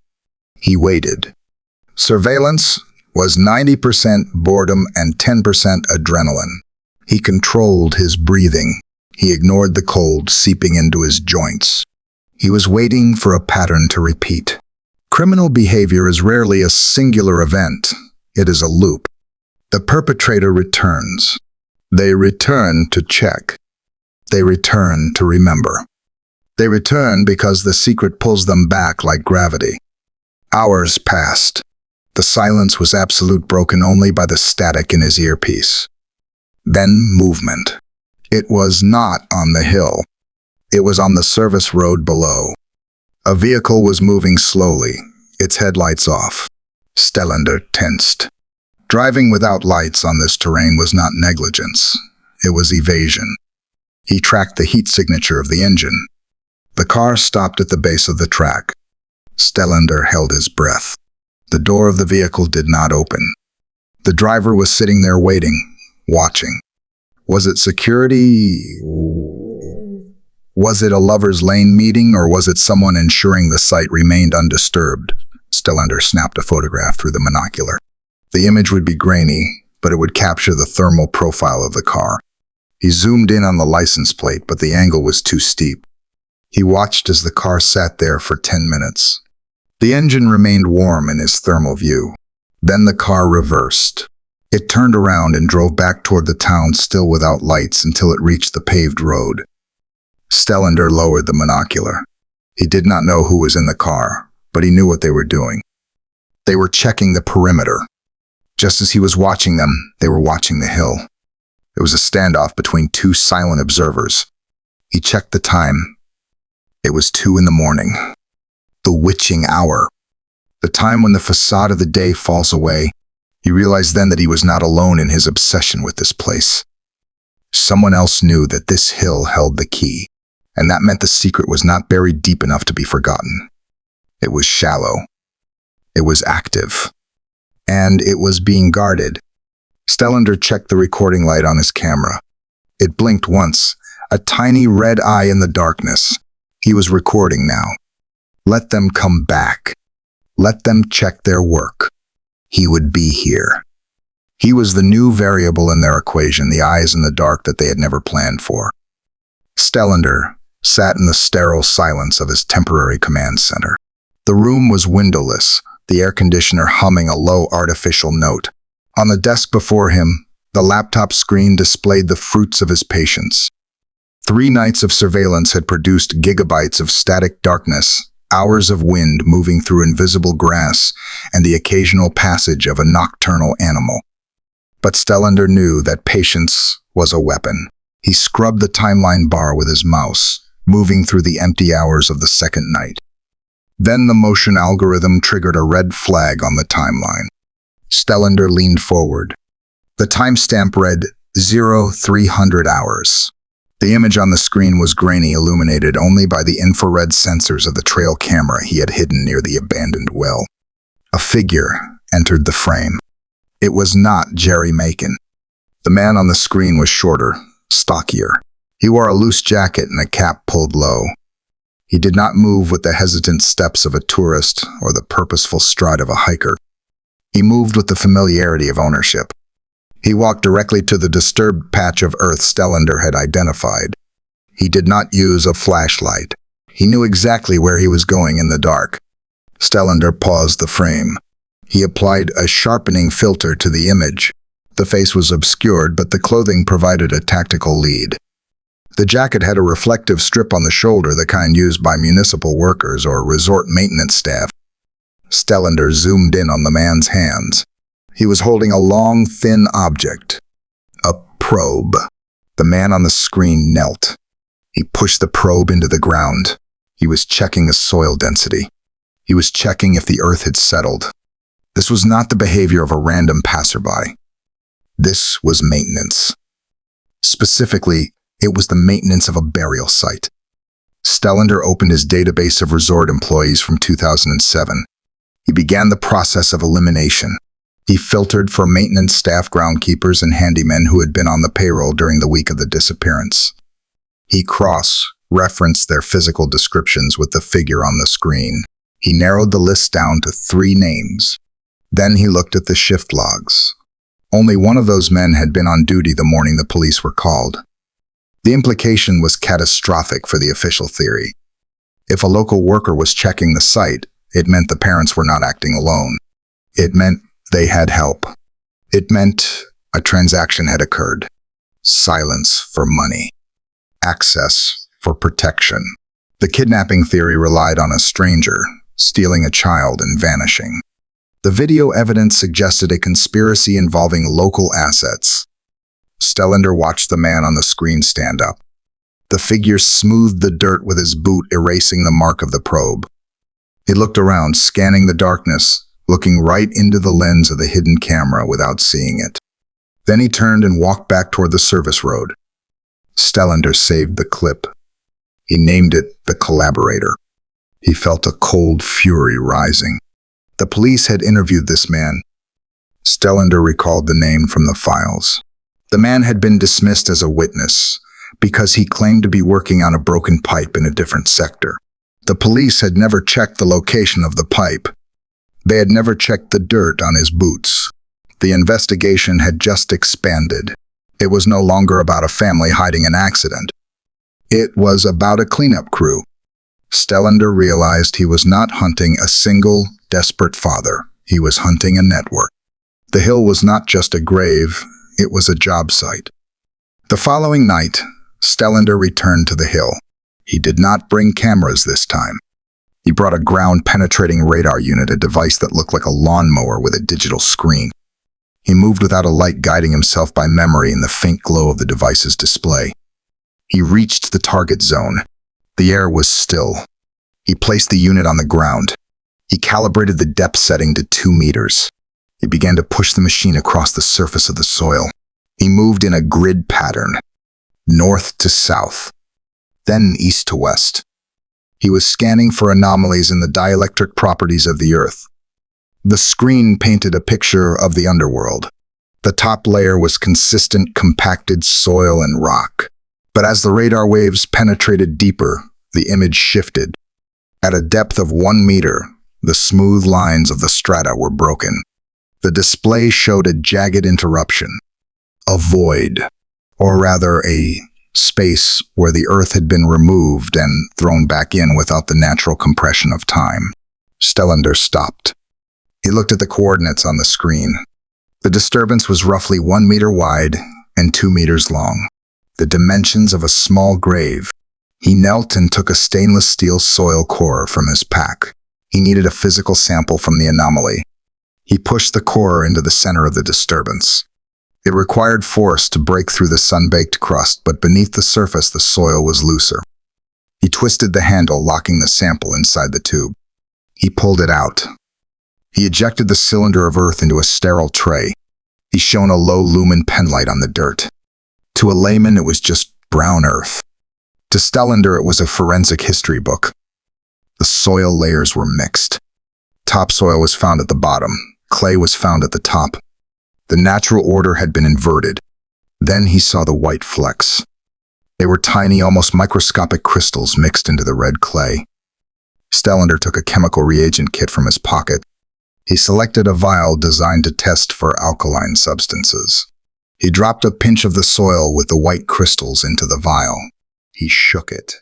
He waited. Surveillance was 90% boredom and 10% adrenaline. He controlled his breathing. He ignored the cold seeping into his joints. He was waiting for a pattern to repeat. Criminal behavior is rarely a singular event. It is a loop. The perpetrator returns. They return to check. They return to remember. They return because the secret pulls them back like gravity. Hours passed. The silence was absolute, broken only by the static in his earpiece. Then movement. It was not on the hill. It was on the service road below. A vehicle was moving slowly, its headlights off. Stellander tensed. Driving without lights on this terrain was not negligence. It was evasion. He tracked the heat signature of the engine. The car stopped at the base of the track. Stellander held his breath. The door of the vehicle did not open. The driver was sitting there waiting, watching. Was it security? Was it a lover's lane meeting, or was it someone ensuring the site remained undisturbed? Stellander snapped a photograph through the monocular. The image would be grainy, but it would capture the thermal profile of the car. He zoomed in on the license plate, but the angle was too steep. He watched as the car sat there for 10 minutes. The engine remained warm in his thermal view. Then the car reversed. It turned around and drove back toward the town, still without lights, until it reached the paved road. Stellander lowered the monocular. He did not know who was in the car, but he knew what they were doing. They were checking the perimeter. Just as he was watching them, they were watching the hill. It was a standoff between two silent observers. He checked the time. It was 2 a.m. The witching hour. The time when the facade of the day falls away. He realized then that he was not alone in his obsession with this place. Someone else knew that this hill held the key, and that meant the secret was not buried deep enough to be forgotten. It was shallow. It was active. And it was being guarded. Stellander checked the recording light on his camera. It blinked once, a tiny red eye in the darkness. He was recording now. Let them come back. Let them check their work. He would be here. He was the new variable in their equation, the eyes in the dark that they had never planned for. Stellander sat in the sterile silence of his temporary command center. The room was windowless, the air conditioner humming a low artificial note. On the desk before him, The laptop screen displayed the fruits of his patience. 3 nights of surveillance had produced gigabytes of static darkness, hours of wind moving through invisible grass, and the occasional passage of a nocturnal animal. But Stellander knew that patience was a weapon. He scrubbed the timeline bar with his mouse, moving through the empty hours of the second night. Then the motion algorithm triggered a red flag on the timeline. Stellander leaned forward. The timestamp read 0300 hours. The image on the screen was grainy, illuminated only by the infrared sensors of the trail camera he had hidden near the abandoned well. A figure entered the frame. It was not Gerry McCann. The man on the screen was shorter, stockier. He wore a loose jacket and a cap pulled low. He did not move with the hesitant steps of a tourist or the purposeful stride of a hiker. He moved with the familiarity of ownership. He walked directly to the disturbed patch of earth Stellander had identified. He did not use a flashlight. He knew exactly where he was going in the dark. Stellander paused the frame. He applied a sharpening filter to the image. The face was obscured, but the clothing provided a tactical lead. The jacket had a reflective strip on the shoulder, the kind used by municipal workers or resort maintenance staff. Stellander zoomed in on the man's hands. He was holding a long, thin object. A probe. The man on the screen knelt. He pushed the probe into the ground. He was checking the soil density. He was checking if the earth had settled. This was not the behavior of a random passerby. This was maintenance. Specifically, it was the maintenance of a burial site. Stellander opened his database of resort employees from 2007. He began the process of elimination. He filtered for maintenance staff, groundkeepers, and handymen who had been on the payroll during the week of the disappearance. He cross-referenced their physical descriptions with the figure on the screen. He narrowed the list down to 3 names. Then he looked at the shift logs. Only one of those men had been on duty the morning the police were called. The implication was catastrophic for the official theory. If a local worker was checking the site, it meant the parents were not acting alone. It meant they had help. It meant a transaction had occurred. Silence for money. Access for protection. The kidnapping theory relied on a stranger stealing a child and vanishing. The video evidence suggested a conspiracy involving local assets. Stellander watched the man on the screen stand up. The figure smoothed the dirt with his boot, erasing the mark of the probe. He looked around, scanning the darkness, looking right into the lens of the hidden camera without seeing it. Then he turned and walked back toward the service road. Stellander saved the clip. He named it The Collaborator. He felt a cold fury rising. The police had interviewed this man. Stellander recalled the name from the files. The man had been dismissed as a witness because he claimed to be working on a broken pipe in a different sector. The police had never checked the location of the pipe. They had never checked the dirt on his boots. The investigation had just expanded. It was no longer about a family hiding an accident. It was about a cleanup crew. Stellander realized he was not hunting a single, desperate father. He was hunting a network. The hill was not just a grave, it was a job site. The following night, Stellander returned to the hill. He did not bring cameras this time. He brought a ground-penetrating radar unit, a device that looked like a lawnmower with a digital screen. He moved without a light, guiding himself by memory in the faint glow of the device's display. He reached the target zone. The air was still. He placed the unit on the ground. He calibrated the depth setting to 2 meters. He began to push the machine across the surface of the soil. He moved in a grid pattern, north to south, then east to west. He was scanning for anomalies in the dielectric properties of the Earth. The screen painted a picture of the underworld. The top layer was consistent, compacted soil and rock. But as the radar waves penetrated deeper, the image shifted. At a depth of 1 meter, the smooth lines of the strata were broken. The display showed a jagged interruption, a void, or rather a space where the Earth had been removed and thrown back in without the natural compression of time. Stellander stopped. He looked at the coordinates on the screen. The disturbance was roughly 1 meter wide and 2 meters long, the dimensions of a small grave. He knelt and took a stainless steel soil core from his pack. He needed a physical sample from the anomaly. He pushed the core into the center of the disturbance. It required force to break through the sun-baked crust, but beneath the surface the soil was looser. He twisted the handle, locking the sample inside the tube. He pulled it out. He ejected the cylinder of earth into a sterile tray. He shone a low-lumen penlight on the dirt. To a layman, it was just brown earth. To Stellander, it was a forensic history book. The soil layers were mixed. Topsoil was found at the bottom. Clay was found at the top. The natural order had been inverted. Then he saw the white flecks. They were tiny, almost microscopic crystals mixed into the red clay. Stellander took a chemical reagent kit from his pocket. He selected a vial designed to test for alkaline substances. He dropped a pinch of the soil with the white crystals into the vial. He shook it.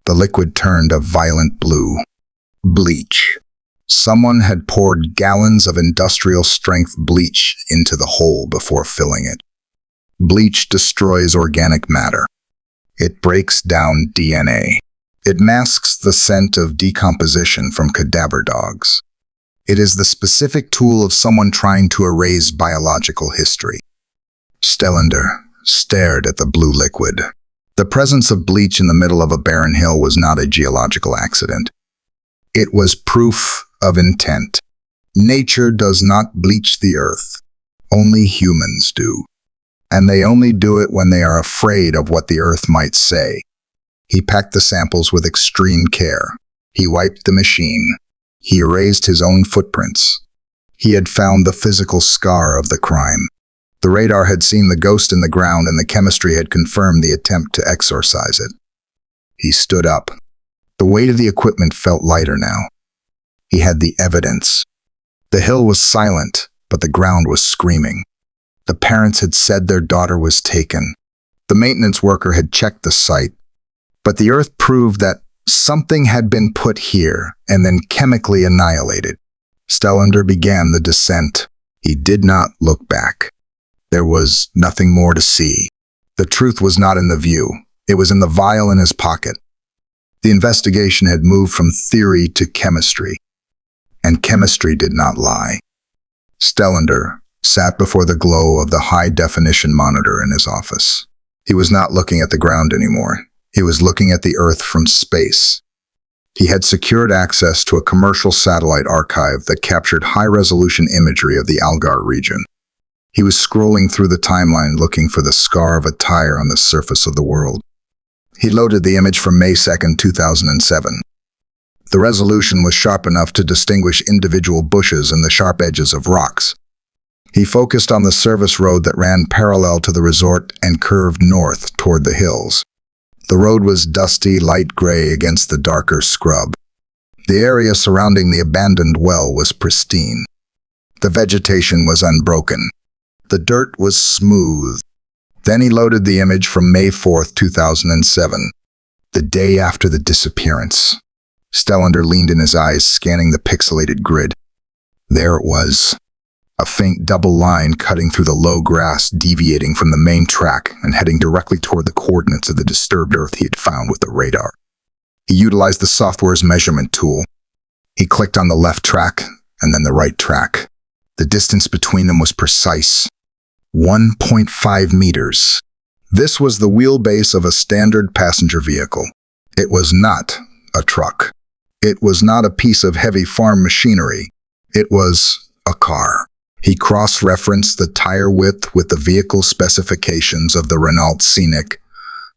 The liquid turned a violent blue. Bleach. Someone had poured gallons of industrial-strength bleach into the hole before filling it. Bleach destroys organic matter. It breaks down DNA. It masks the scent of decomposition from cadaver dogs. It is the specific tool of someone trying to erase biological history. Stellander stared at the blue liquid. The presence of bleach in the middle of a barren hill was not a geological accident. It was proof of intent. Nature does not bleach the earth. Only humans do. And they only do it when they are afraid of what the earth might say. He packed the samples with extreme care. He wiped the machine. He erased his own footprints. He had found the physical scar of the crime. The radar had seen the ghost in the ground, and the chemistry had confirmed the attempt to exorcise it. He stood up. The weight of the equipment felt lighter now. He had the evidence. The hill was silent, but the ground was screaming. The parents had said their daughter was taken. The maintenance worker had checked the site. But the earth proved that something had been put here and then chemically annihilated. Stellander began the descent. He did not look back. There was nothing more to see. The truth was not in the view. It was in the vial in his pocket. The investigation had moved from theory to chemistry. And chemistry did not lie. Stellander sat before the glow of the high-definition monitor in his office. He was not looking at the ground anymore. He was looking at the Earth from space. He had secured access to a commercial satellite archive that captured high-resolution imagery of the Algar region. He was scrolling through the timeline looking for the scar of a tire on the surface of the world. He loaded the image from May 2nd, 2007. The resolution was sharp enough to distinguish individual bushes and the sharp edges of rocks. He focused on the service road that ran parallel to the resort and curved north toward the hills. The road was dusty, light gray against the darker scrub. The area surrounding the abandoned well was pristine. The vegetation was unbroken. The dirt was smooth. Then he loaded the image from May 4th, 2007, the day after the disappearance. Stellander leaned in his eyes, scanning the pixelated grid. There it was. A faint double line cutting through the low grass, deviating from the main track and heading directly toward the coordinates of the disturbed Earth he had found with the radar. He utilized the software's measurement tool. He clicked on the left track and then the right track. The distance between them was precise. 1.5 meters. This was the wheelbase of a standard passenger vehicle. It was not a truck. It was not a piece of heavy farm machinery. It was a car. He cross-referenced the tire width with the vehicle specifications of the Renault Scenic,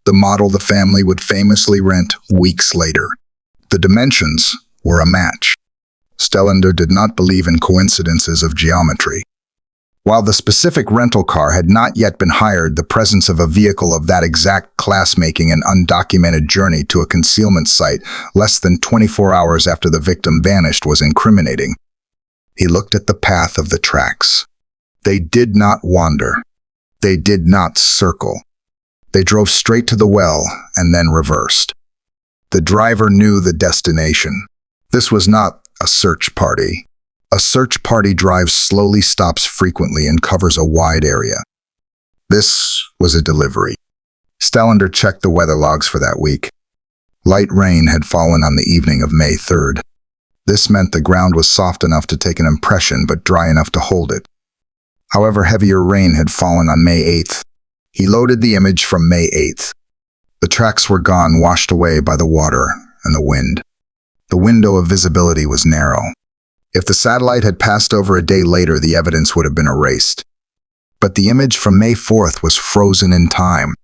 the model the family would famously rent weeks later. The dimensions were a match. Stellander did not believe in coincidences of geometry. While the specific rental car had not yet been hired, the presence of a vehicle of that exact class making an undocumented journey to a concealment site less than 24 hours after the victim vanished was incriminating. He looked at the path of the tracks. They did not wander. They did not circle. They drove straight to the well and then reversed. The driver knew the destination. This was not a search party. A search party drives slowly, stops frequently, and covers a wide area. This was a delivery. Stellander checked the weather logs for that week. Light rain had fallen on the evening of May 3rd. This meant the ground was soft enough to take an impression but dry enough to hold it. However, heavier rain had fallen on May 8th. He loaded the image from May 8th. The tracks were gone, washed away by the water and the wind. The window of visibility was narrow. If the satellite had passed over a day later, the evidence would have been erased. But the image from May 4th was frozen in time.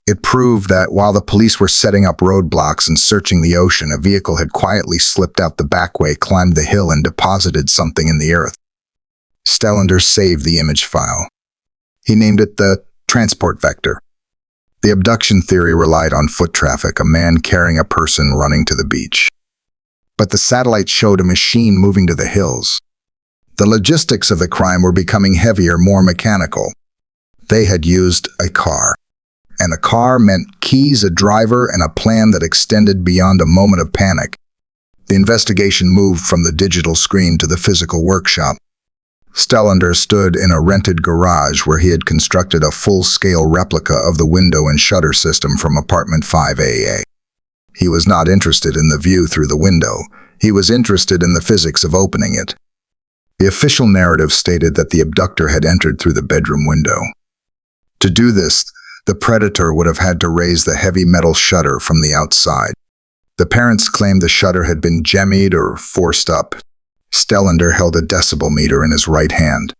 It proved that while the police were setting up roadblocks and searching the ocean, a vehicle had quietly slipped out the back way, climbed the hill, and deposited something in the earth. Stellander saved the image file. He named it the transport vector. The abduction theory relied on foot traffic, a man carrying a person running to the beach. But the satellite showed a machine moving to the hills. The logistics of the crime were becoming heavier, more mechanical. They had used a car. And a car meant keys, a driver, and a plan that extended beyond a moment of panic. The investigation moved from the digital screen to the physical workshop. Stellander stood in a rented garage where he had constructed a full-scale replica of the window and shutter system from apartment 5AA. He was not interested in the view through the window. He was interested in the physics of opening it. The official narrative stated that the abductor had entered through the bedroom window. To do this, the predator would have had to raise the heavy metal shutter from the outside. The parents claimed the shutter had been jemmied or forced up. Stellander held a decibel meter in his right hand.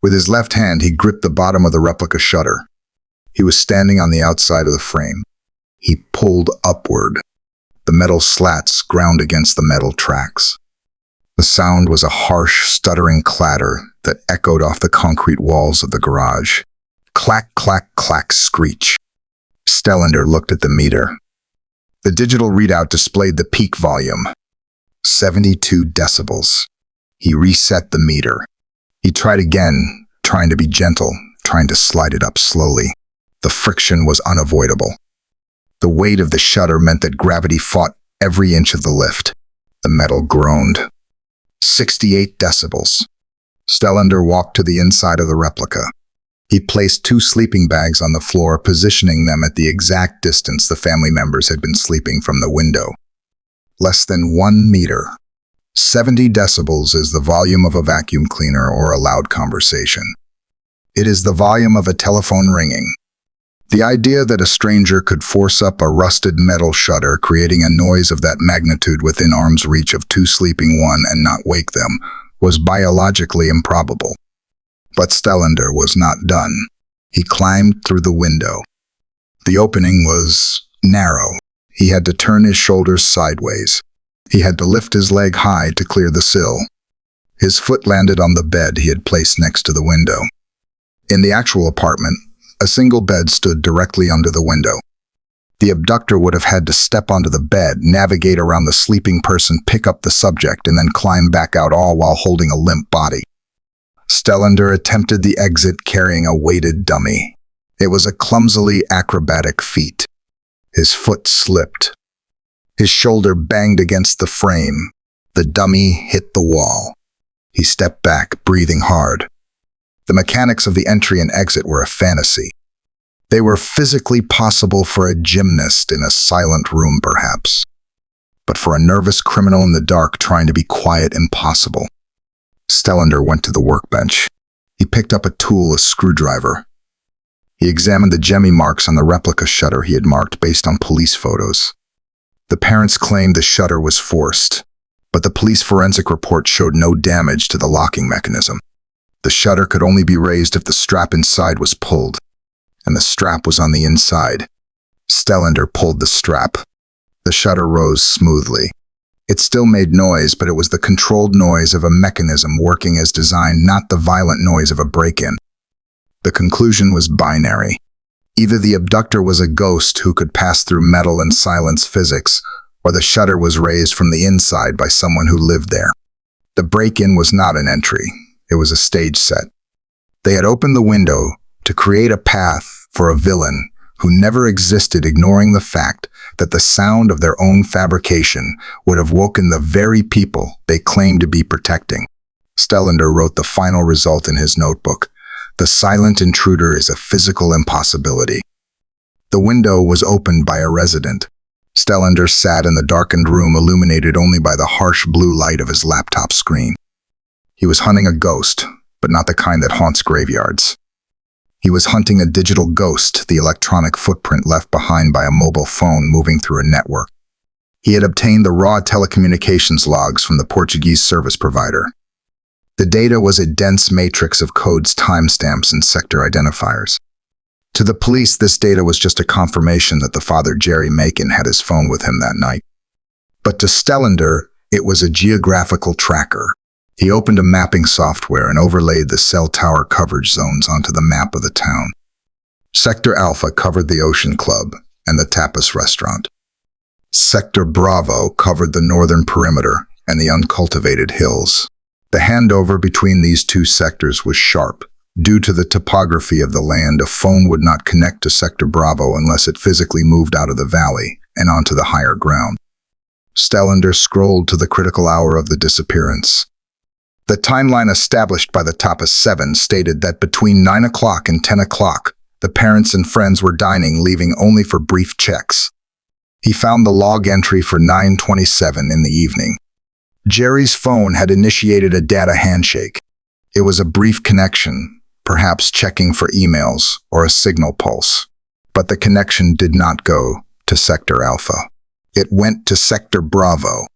With his left hand, he gripped the bottom of the replica shutter. He was standing on the outside of the frame. He pulled upward. The metal slats ground against the metal tracks. The sound was a harsh, stuttering clatter that echoed off the concrete walls of the garage. Clack, clack, clack, screech. Stellander looked at the meter. The digital readout displayed the peak volume, 72 decibels. He reset the meter. He tried again, trying to be gentle, trying to slide it up slowly. The friction was unavoidable. The weight of the shutter meant that gravity fought every inch of the lift. The metal groaned. 68 decibels. Stellander walked to the inside of the replica. He placed 2 sleeping bags on the floor, positioning them at the exact distance the family members had been sleeping from the window. Less than 1 meter. 70 decibels is the volume of a vacuum cleaner or a loud conversation. It is the volume of a telephone ringing. The idea that a stranger could force up a rusted metal shutter, creating a noise of that magnitude within arm's reach of 2 sleeping one and not wake them, was biologically improbable. But Stellander was not done. He climbed through the window. The opening was narrow. He had to turn his shoulders sideways. He had to lift his leg high to clear the sill. His foot landed on the bed he had placed next to the window. In the actual apartment, a single bed stood directly under the window. The abductor would have had to step onto the bed, navigate around the sleeping person, pick up the subject, and then climb back out, all while holding a limp body. Stellander attempted the exit carrying a weighted dummy. It was a clumsily acrobatic feat. His foot slipped. His shoulder banged against the frame. The dummy hit the wall. He stepped back, breathing hard. The mechanics of the entry and exit were a fantasy. They were physically possible for a gymnast in a silent room, perhaps. But for a nervous criminal in the dark trying to be quiet, impossible. Stellander went to the workbench. He picked up a tool, a screwdriver. He examined the jemmy marks on the replica shutter he had marked based on police photos. The parents claimed the shutter was forced, but the police forensic report showed no damage to the locking mechanism. The shutter could only be raised if the strap inside was pulled, and the strap was on the inside. Stellander pulled the strap. The shutter rose smoothly. It still made noise, but it was the controlled noise of a mechanism working as designed, not the violent noise of a break-in. The conclusion was binary. Either the abductor was a ghost who could pass through metal and silence physics, or the shutter was raised from the inside by someone who lived there. The break-in was not an entry. It was a stage set. They had opened the window to create a path for a villain who never existed, ignoring the fact that the sound of their own fabrication would have woken the very people they claimed to be protecting. Stellander wrote the final result in his notebook. The silent intruder is a physical impossibility. The window was opened by a resident. Stellander sat in the darkened room, illuminated only by the harsh blue light of his laptop screen. He was hunting a ghost, but not the kind that haunts graveyards. He was hunting a digital ghost, the electronic footprint left behind by a mobile phone moving through a network. He had obtained the raw telecommunications logs from the Portuguese service provider. The data was a dense matrix of codes, timestamps, and sector identifiers. To the police, this data was just a confirmation that the father, Gerry McCann, had his phone with him that night. But to Stellander, it was a geographical tracker. He opened a mapping software and overlaid the cell tower coverage zones onto the map of the town. Sector Alpha covered the Ocean Club and the Tapas restaurant. Sector Bravo covered the northern perimeter and the uncultivated hills. The handover between these two sectors was sharp. Due to the topography of the land, a phone would not connect to Sector Bravo unless it physically moved out of the valley and onto the higher ground. Stellander scrolled to the critical hour of the disappearance. The timeline established by the Tapas 7 stated that between 9 o'clock and 10 o'clock, the parents and friends were dining, leaving only for brief checks. He found the log entry for 9:27 in the evening. Gerry's phone had initiated a data handshake. It was a brief connection, perhaps checking for emails or a signal pulse. But the connection did not go to Sector Alpha. It went to Sector Bravo.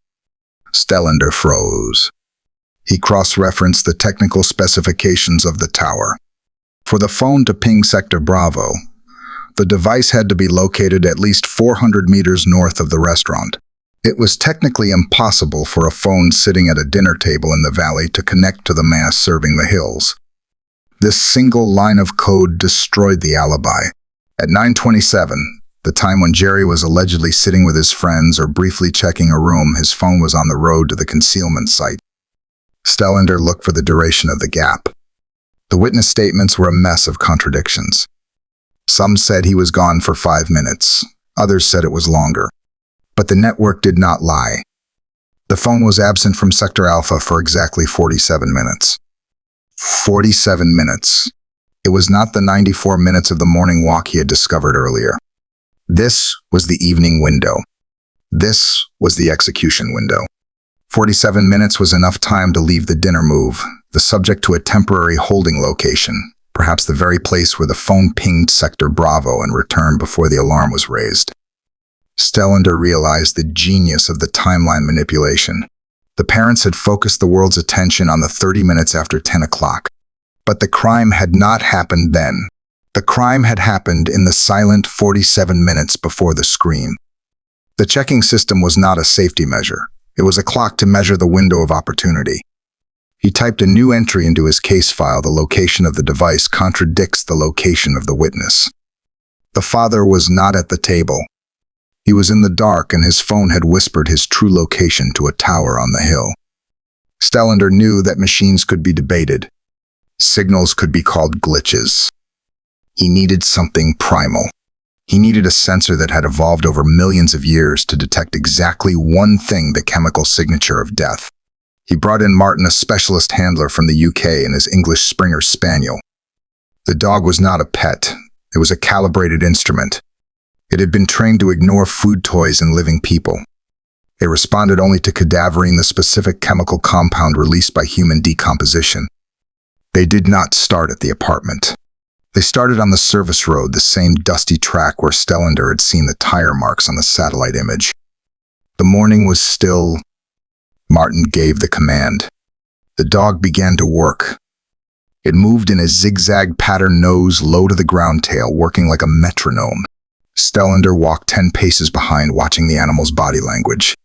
Stellander froze. He cross-referenced the technical specifications of the tower. For the phone to ping Sector Bravo, the device had to be located at least 400 meters north of the restaurant. It was technically impossible for a phone sitting at a dinner table in the valley to connect to the mast serving the hills. This single line of code destroyed the alibi. At 9:27, the time when Gerry was allegedly sitting with his friends or briefly checking a room, his phone was on the road to the concealment site. Stellander looked for the duration of the gap. The witness statements were a mess of contradictions. Some said he was gone for 5 minutes. Others said it was longer. But the network did not lie. The phone was absent from Sector Alpha for exactly 47 minutes. 47 minutes. It was not the 94 minutes of the morning walk he had discovered earlier. This was the evening window. This was the execution window. 47 minutes was enough time to leave the dinner move, the subject to a temporary holding location, perhaps the very place where the phone pinged Sector Bravo and returned before the alarm was raised. Stellander realized the genius of the timeline manipulation. The parents had focused the world's attention on the 30 minutes after 10 o'clock. But the crime had not happened then. The crime had happened in the silent 47 minutes before the scream. The checking system was not a safety measure. It was a clock to measure the window of opportunity. He typed a new entry into his case file. The location of the device contradicts the location of the witness. The father was not at the table. He was in the dark, and his phone had whispered his true location to a tower on the hill. Stellander knew that machines could be debated. Signals could be called glitches. He needed something primal. He needed a sensor that had evolved over millions of years to detect exactly one thing: the chemical signature of death. He brought in Martin, a specialist handler from the UK, and his English Springer Spaniel. The dog was not a pet. It was a calibrated instrument. It had been trained to ignore food, toys, and living people. It responded only to cadaverine, the specific chemical compound released by human decomposition. They did not start at the apartment. They started on the service road, the same dusty track where Stellander had seen the tire marks on the satellite image. The morning was still. Martin gave the command. The dog began to work. It moved in a zigzag pattern, nose low to the ground, tail working like a metronome. Stellander walked 10 paces behind, watching the animal's body language.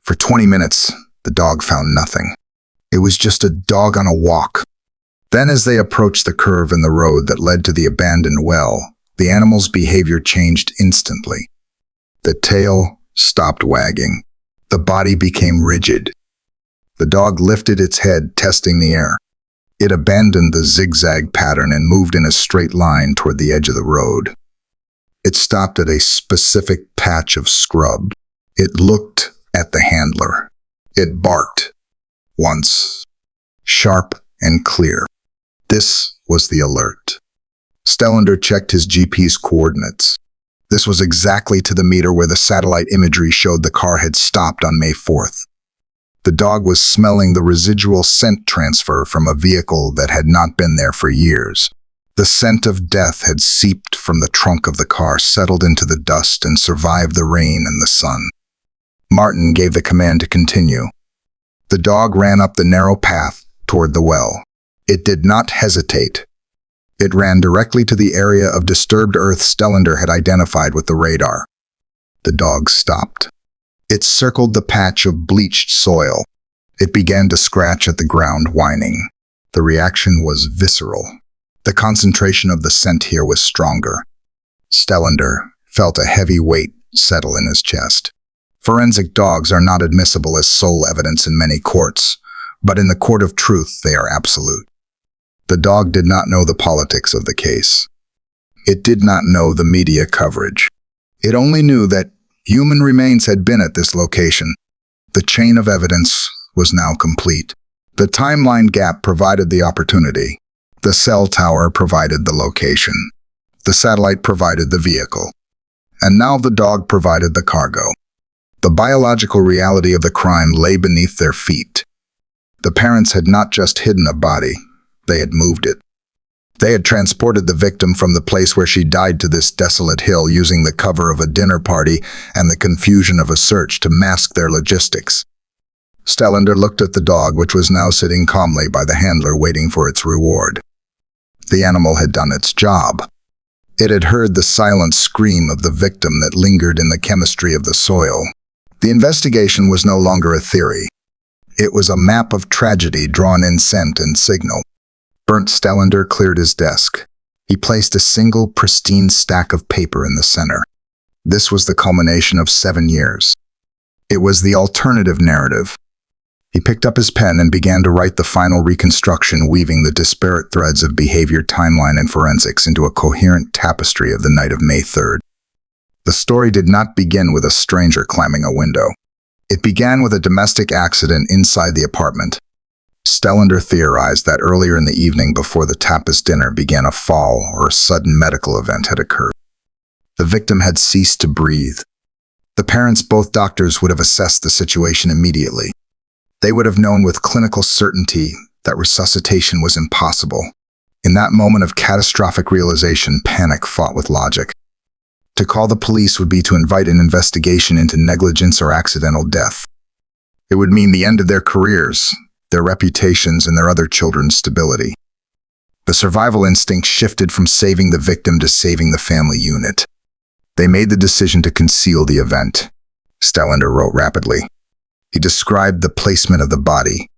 For 20 minutes, the dog found nothing. It was just a dog on a walk. Then, as they approached the curve in the road that led to the abandoned well, the animal's behavior changed instantly. The tail stopped wagging. The body became rigid. The dog lifted its head, testing the air. It abandoned the zigzag pattern and moved in a straight line toward the edge of the road. It stopped at a specific patch of scrub. It looked at the handler. It barked. Once. sharp and clear. This was the alert. Stellander checked his GPS coordinates. This was exactly to the meter where the satellite imagery showed the car had stopped on May 4th. The dog was smelling the residual scent transfer from a vehicle that had not been there for years. The scent of death had seeped from the trunk of the car, settled into the dust, and survived the rain and the sun. Martin gave the command to continue. The dog ran up the narrow path toward the well. It did not hesitate. It ran directly to the area of disturbed earth Stellander had identified with the radar. The dog stopped. It circled the patch of bleached soil. It began to scratch at the ground, whining. The reaction was visceral. The concentration of the scent here was stronger. Stellander felt a heavy weight settle in his chest. Forensic dogs are not admissible as sole evidence in many courts, but in the court of truth they are absolute. The dog did not know the politics of the case. It did not know the media coverage. It only knew that human remains had been at this location. The chain of evidence was now complete. The timeline gap provided the opportunity. The cell tower provided the location. The satellite provided the vehicle. And now the dog provided the cargo. The biological reality of the crime lay beneath their feet. The parents had not just hidden a body, they had moved it. They had transported the victim from the place where she died to this desolate hill using the cover of a dinner party and the confusion of a search to mask their logistics. Stellander looked at the dog, which was now sitting calmly by the handler waiting for its reward. The animal had done its job. It had heard the silent scream of the victim that lingered in the chemistry of the soil. The investigation was no longer a theory. It was a map of tragedy drawn in scent and signal. Bernt Stellander cleared his desk. He placed a single, pristine stack of paper in the center. This was the culmination of 7 years. It was the alternative narrative. He picked up his pen and began to write the final reconstruction, weaving the disparate threads of behavior, timeline, and forensics into a coherent tapestry of the night of May 3rd. The story did not begin with a stranger climbing a window. It began with a domestic accident inside the apartment. Stellander theorized that earlier in the evening before the tapas dinner began, a fall or a sudden medical event had occurred. The victim had ceased to breathe. The parents, both doctors, would have assessed the situation immediately. They would have known with clinical certainty that resuscitation was impossible. In that moment of catastrophic realization, panic fought with logic. To call the police would be to invite an investigation into negligence or accidental death. It would mean the end of their careers, their reputations, and their other children's stability. The survival instinct shifted from saving the victim to saving the family unit. They made the decision to conceal the event. Stellander wrote rapidly. He described the placement of the body,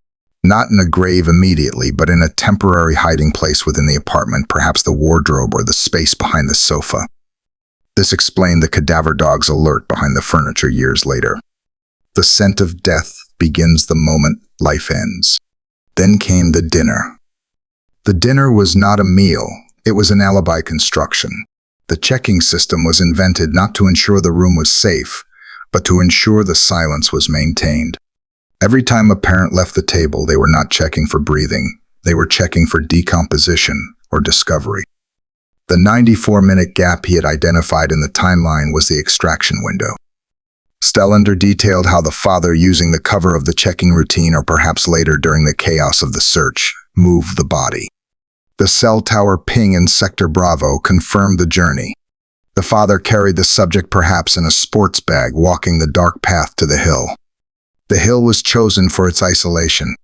not in a grave immediately, but in a temporary hiding place within the apartment, perhaps the wardrobe or the space behind the sofa. This explained the cadaver dog's alert behind the furniture years later. The scent of death begins the moment life ends. Then came the dinner. The dinner was not a meal, it was an alibi construction. The checking system was invented not to ensure the room was safe, but to ensure the silence was maintained. Every time a parent left the table, they were not checking for breathing, they were checking for decomposition or discovery. The 94-minute gap he had identified in the timeline was the extraction window. Stellander detailed how the father, using the cover of the checking routine or perhaps later during the chaos of the search, moved the body. The cell tower ping in Sector Bravo confirmed the journey. The father carried the subject perhaps in a sports bag, walking the dark path to the hill. The hill was chosen for its isolation.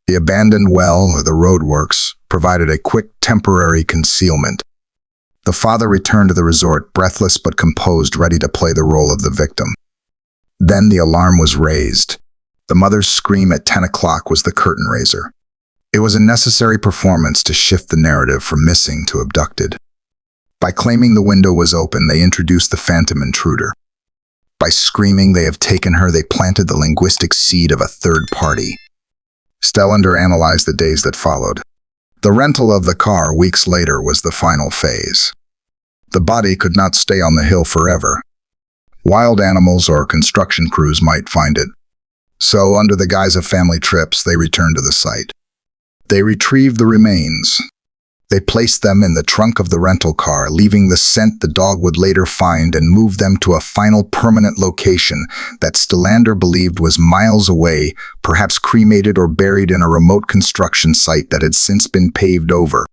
The abandoned well or the roadworks provided a quick temporary concealment. The father returned to the resort, breathless but composed, ready to play the role of the victim. Then the alarm was raised. The mother's scream at 10 o'clock was the curtain raiser. It was a necessary performance to shift the narrative from missing to abducted. By claiming the window was open, they introduced the phantom intruder. By screaming they have taken her, they planted the linguistic seed of a third party. Stellander analyzed the days that followed. The rental of the car weeks later was the final phase. The body could not stay on the hill forever. Wild animals or construction crews might find it. So, under the guise of family trips, they returned to the site. They retrieved the remains. They placed them in the trunk of the rental car, leaving the scent the dog would later find, and moved them to a final permanent location that Stellander believed was miles away, perhaps cremated or buried in a remote construction site that had since been paved over.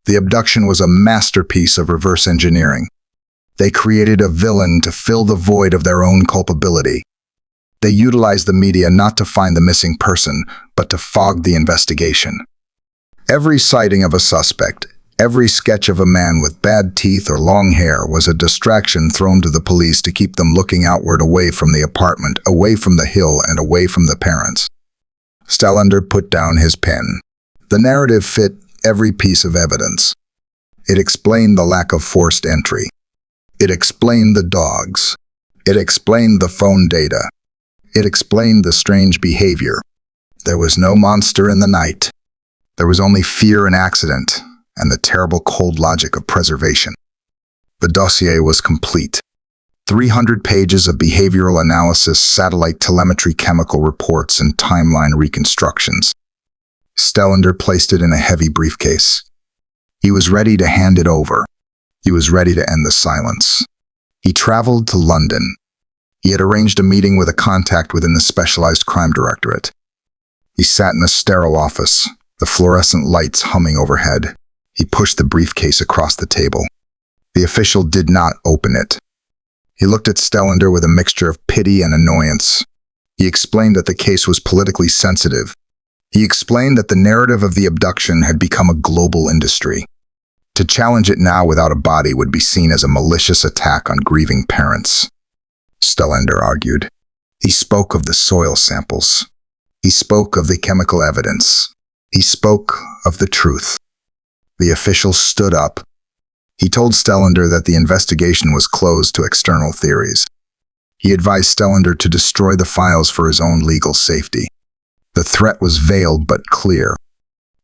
The abduction was a masterpiece of reverse engineering. They created a villain to fill the void of their own culpability. They utilized the media not to find the missing person, but to fog the investigation. Every sighting of a suspect, every sketch of a man with bad teeth or long hair was a distraction thrown to the police to keep them looking outward, away from the apartment, away from the hill, and away from the parents. Stellander put down his pen. The narrative fit every piece of evidence. It explained the lack of forced entry. It explained the dogs. It explained the phone data. It explained the strange behavior. There was no monster in the night. There was only fear and accident, and the terrible cold logic of preservation. The dossier was complete. 300 pages of behavioral analysis, satellite telemetry, chemical reports, and timeline reconstructions. Stellander placed it in a heavy briefcase. He was ready to hand it over. He was ready to end the silence. He traveled to London. He had arranged a meeting with a contact within the Specialized Crime Directorate. He sat in a sterile office, the fluorescent lights humming overhead. He pushed the briefcase across the table. The official did not open it. He looked at Stellander with a mixture of pity and annoyance. He explained that the case was politically sensitive. He explained that the narrative of the abduction had become a global industry. To challenge it now without a body would be seen as a malicious attack on grieving parents. Stellander argued. He spoke of the soil samples. He spoke of the chemical evidence. He spoke of the truth. The official stood up. He told Stellander that the investigation was closed to external theories. He advised Stellander to destroy the files for his own legal safety. The threat was veiled but clear.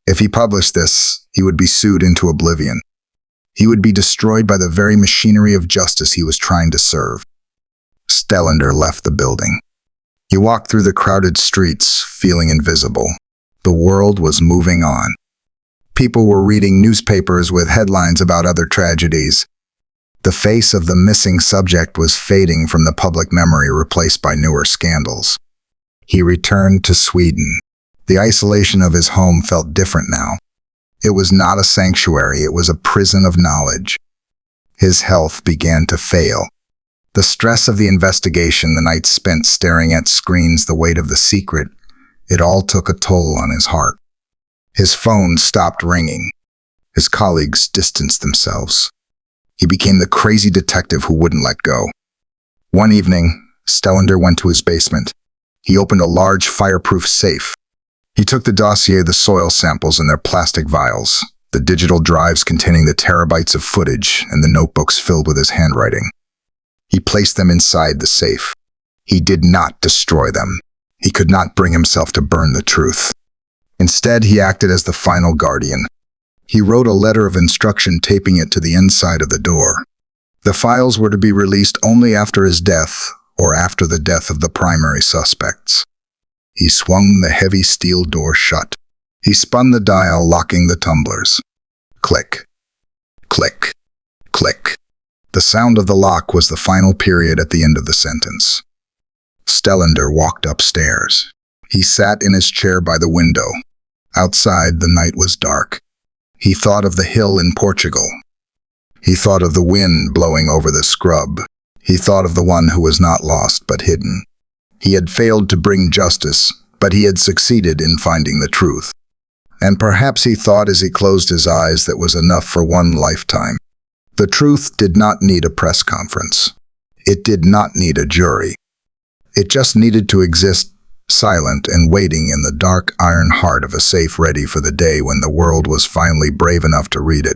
If he published this, he would be sued into oblivion. He would be destroyed by the very machinery of justice he was trying to serve. Stellander left the building. He walked through the crowded streets, feeling invisible. The world was moving on. People were reading newspapers with headlines about other tragedies. The face of the missing subject was fading from the public memory, replaced by newer scandals. He returned to Sweden. The isolation of his home felt different now. It was not a sanctuary, it was a prison of knowledge. His health began to fail. The stress of the investigation, the nights spent staring at screens, the weight of the secret, it all took a toll on his heart. His phone stopped ringing. His colleagues distanced themselves. He became the crazy detective who wouldn't let go. One evening, Stellander went to his basement. He opened a large fireproof safe. He took the dossier, the soil samples in their plastic vials, the digital drives containing the terabytes of footage, and the notebooks filled with his handwriting. He placed them inside the safe. He did not destroy them. He could not bring himself to burn the truth. Instead, he acted as the final guardian. He wrote a letter of instruction, taping it to the inside of the door. The files were to be released only after his death, or after the death of the primary suspects. He swung the heavy steel door shut. He spun the dial, locking the tumblers. Click, click, click. The sound of the lock was the final period at the end of the sentence. Stellander walked upstairs. He sat in his chair by the window. Outside, the night was dark. He thought of the hill in Portugal. He thought of the wind blowing over the scrub. He thought of the one who was not lost but hidden. He had failed to bring justice, but he had succeeded in finding the truth. And perhaps he thought as he closed his eyes that was enough for one lifetime. The truth did not need a press conference. It did not need a jury. It just needed to exist, silent and waiting in the dark iron heart of a safe, ready for the day when the world was finally brave enough to read it.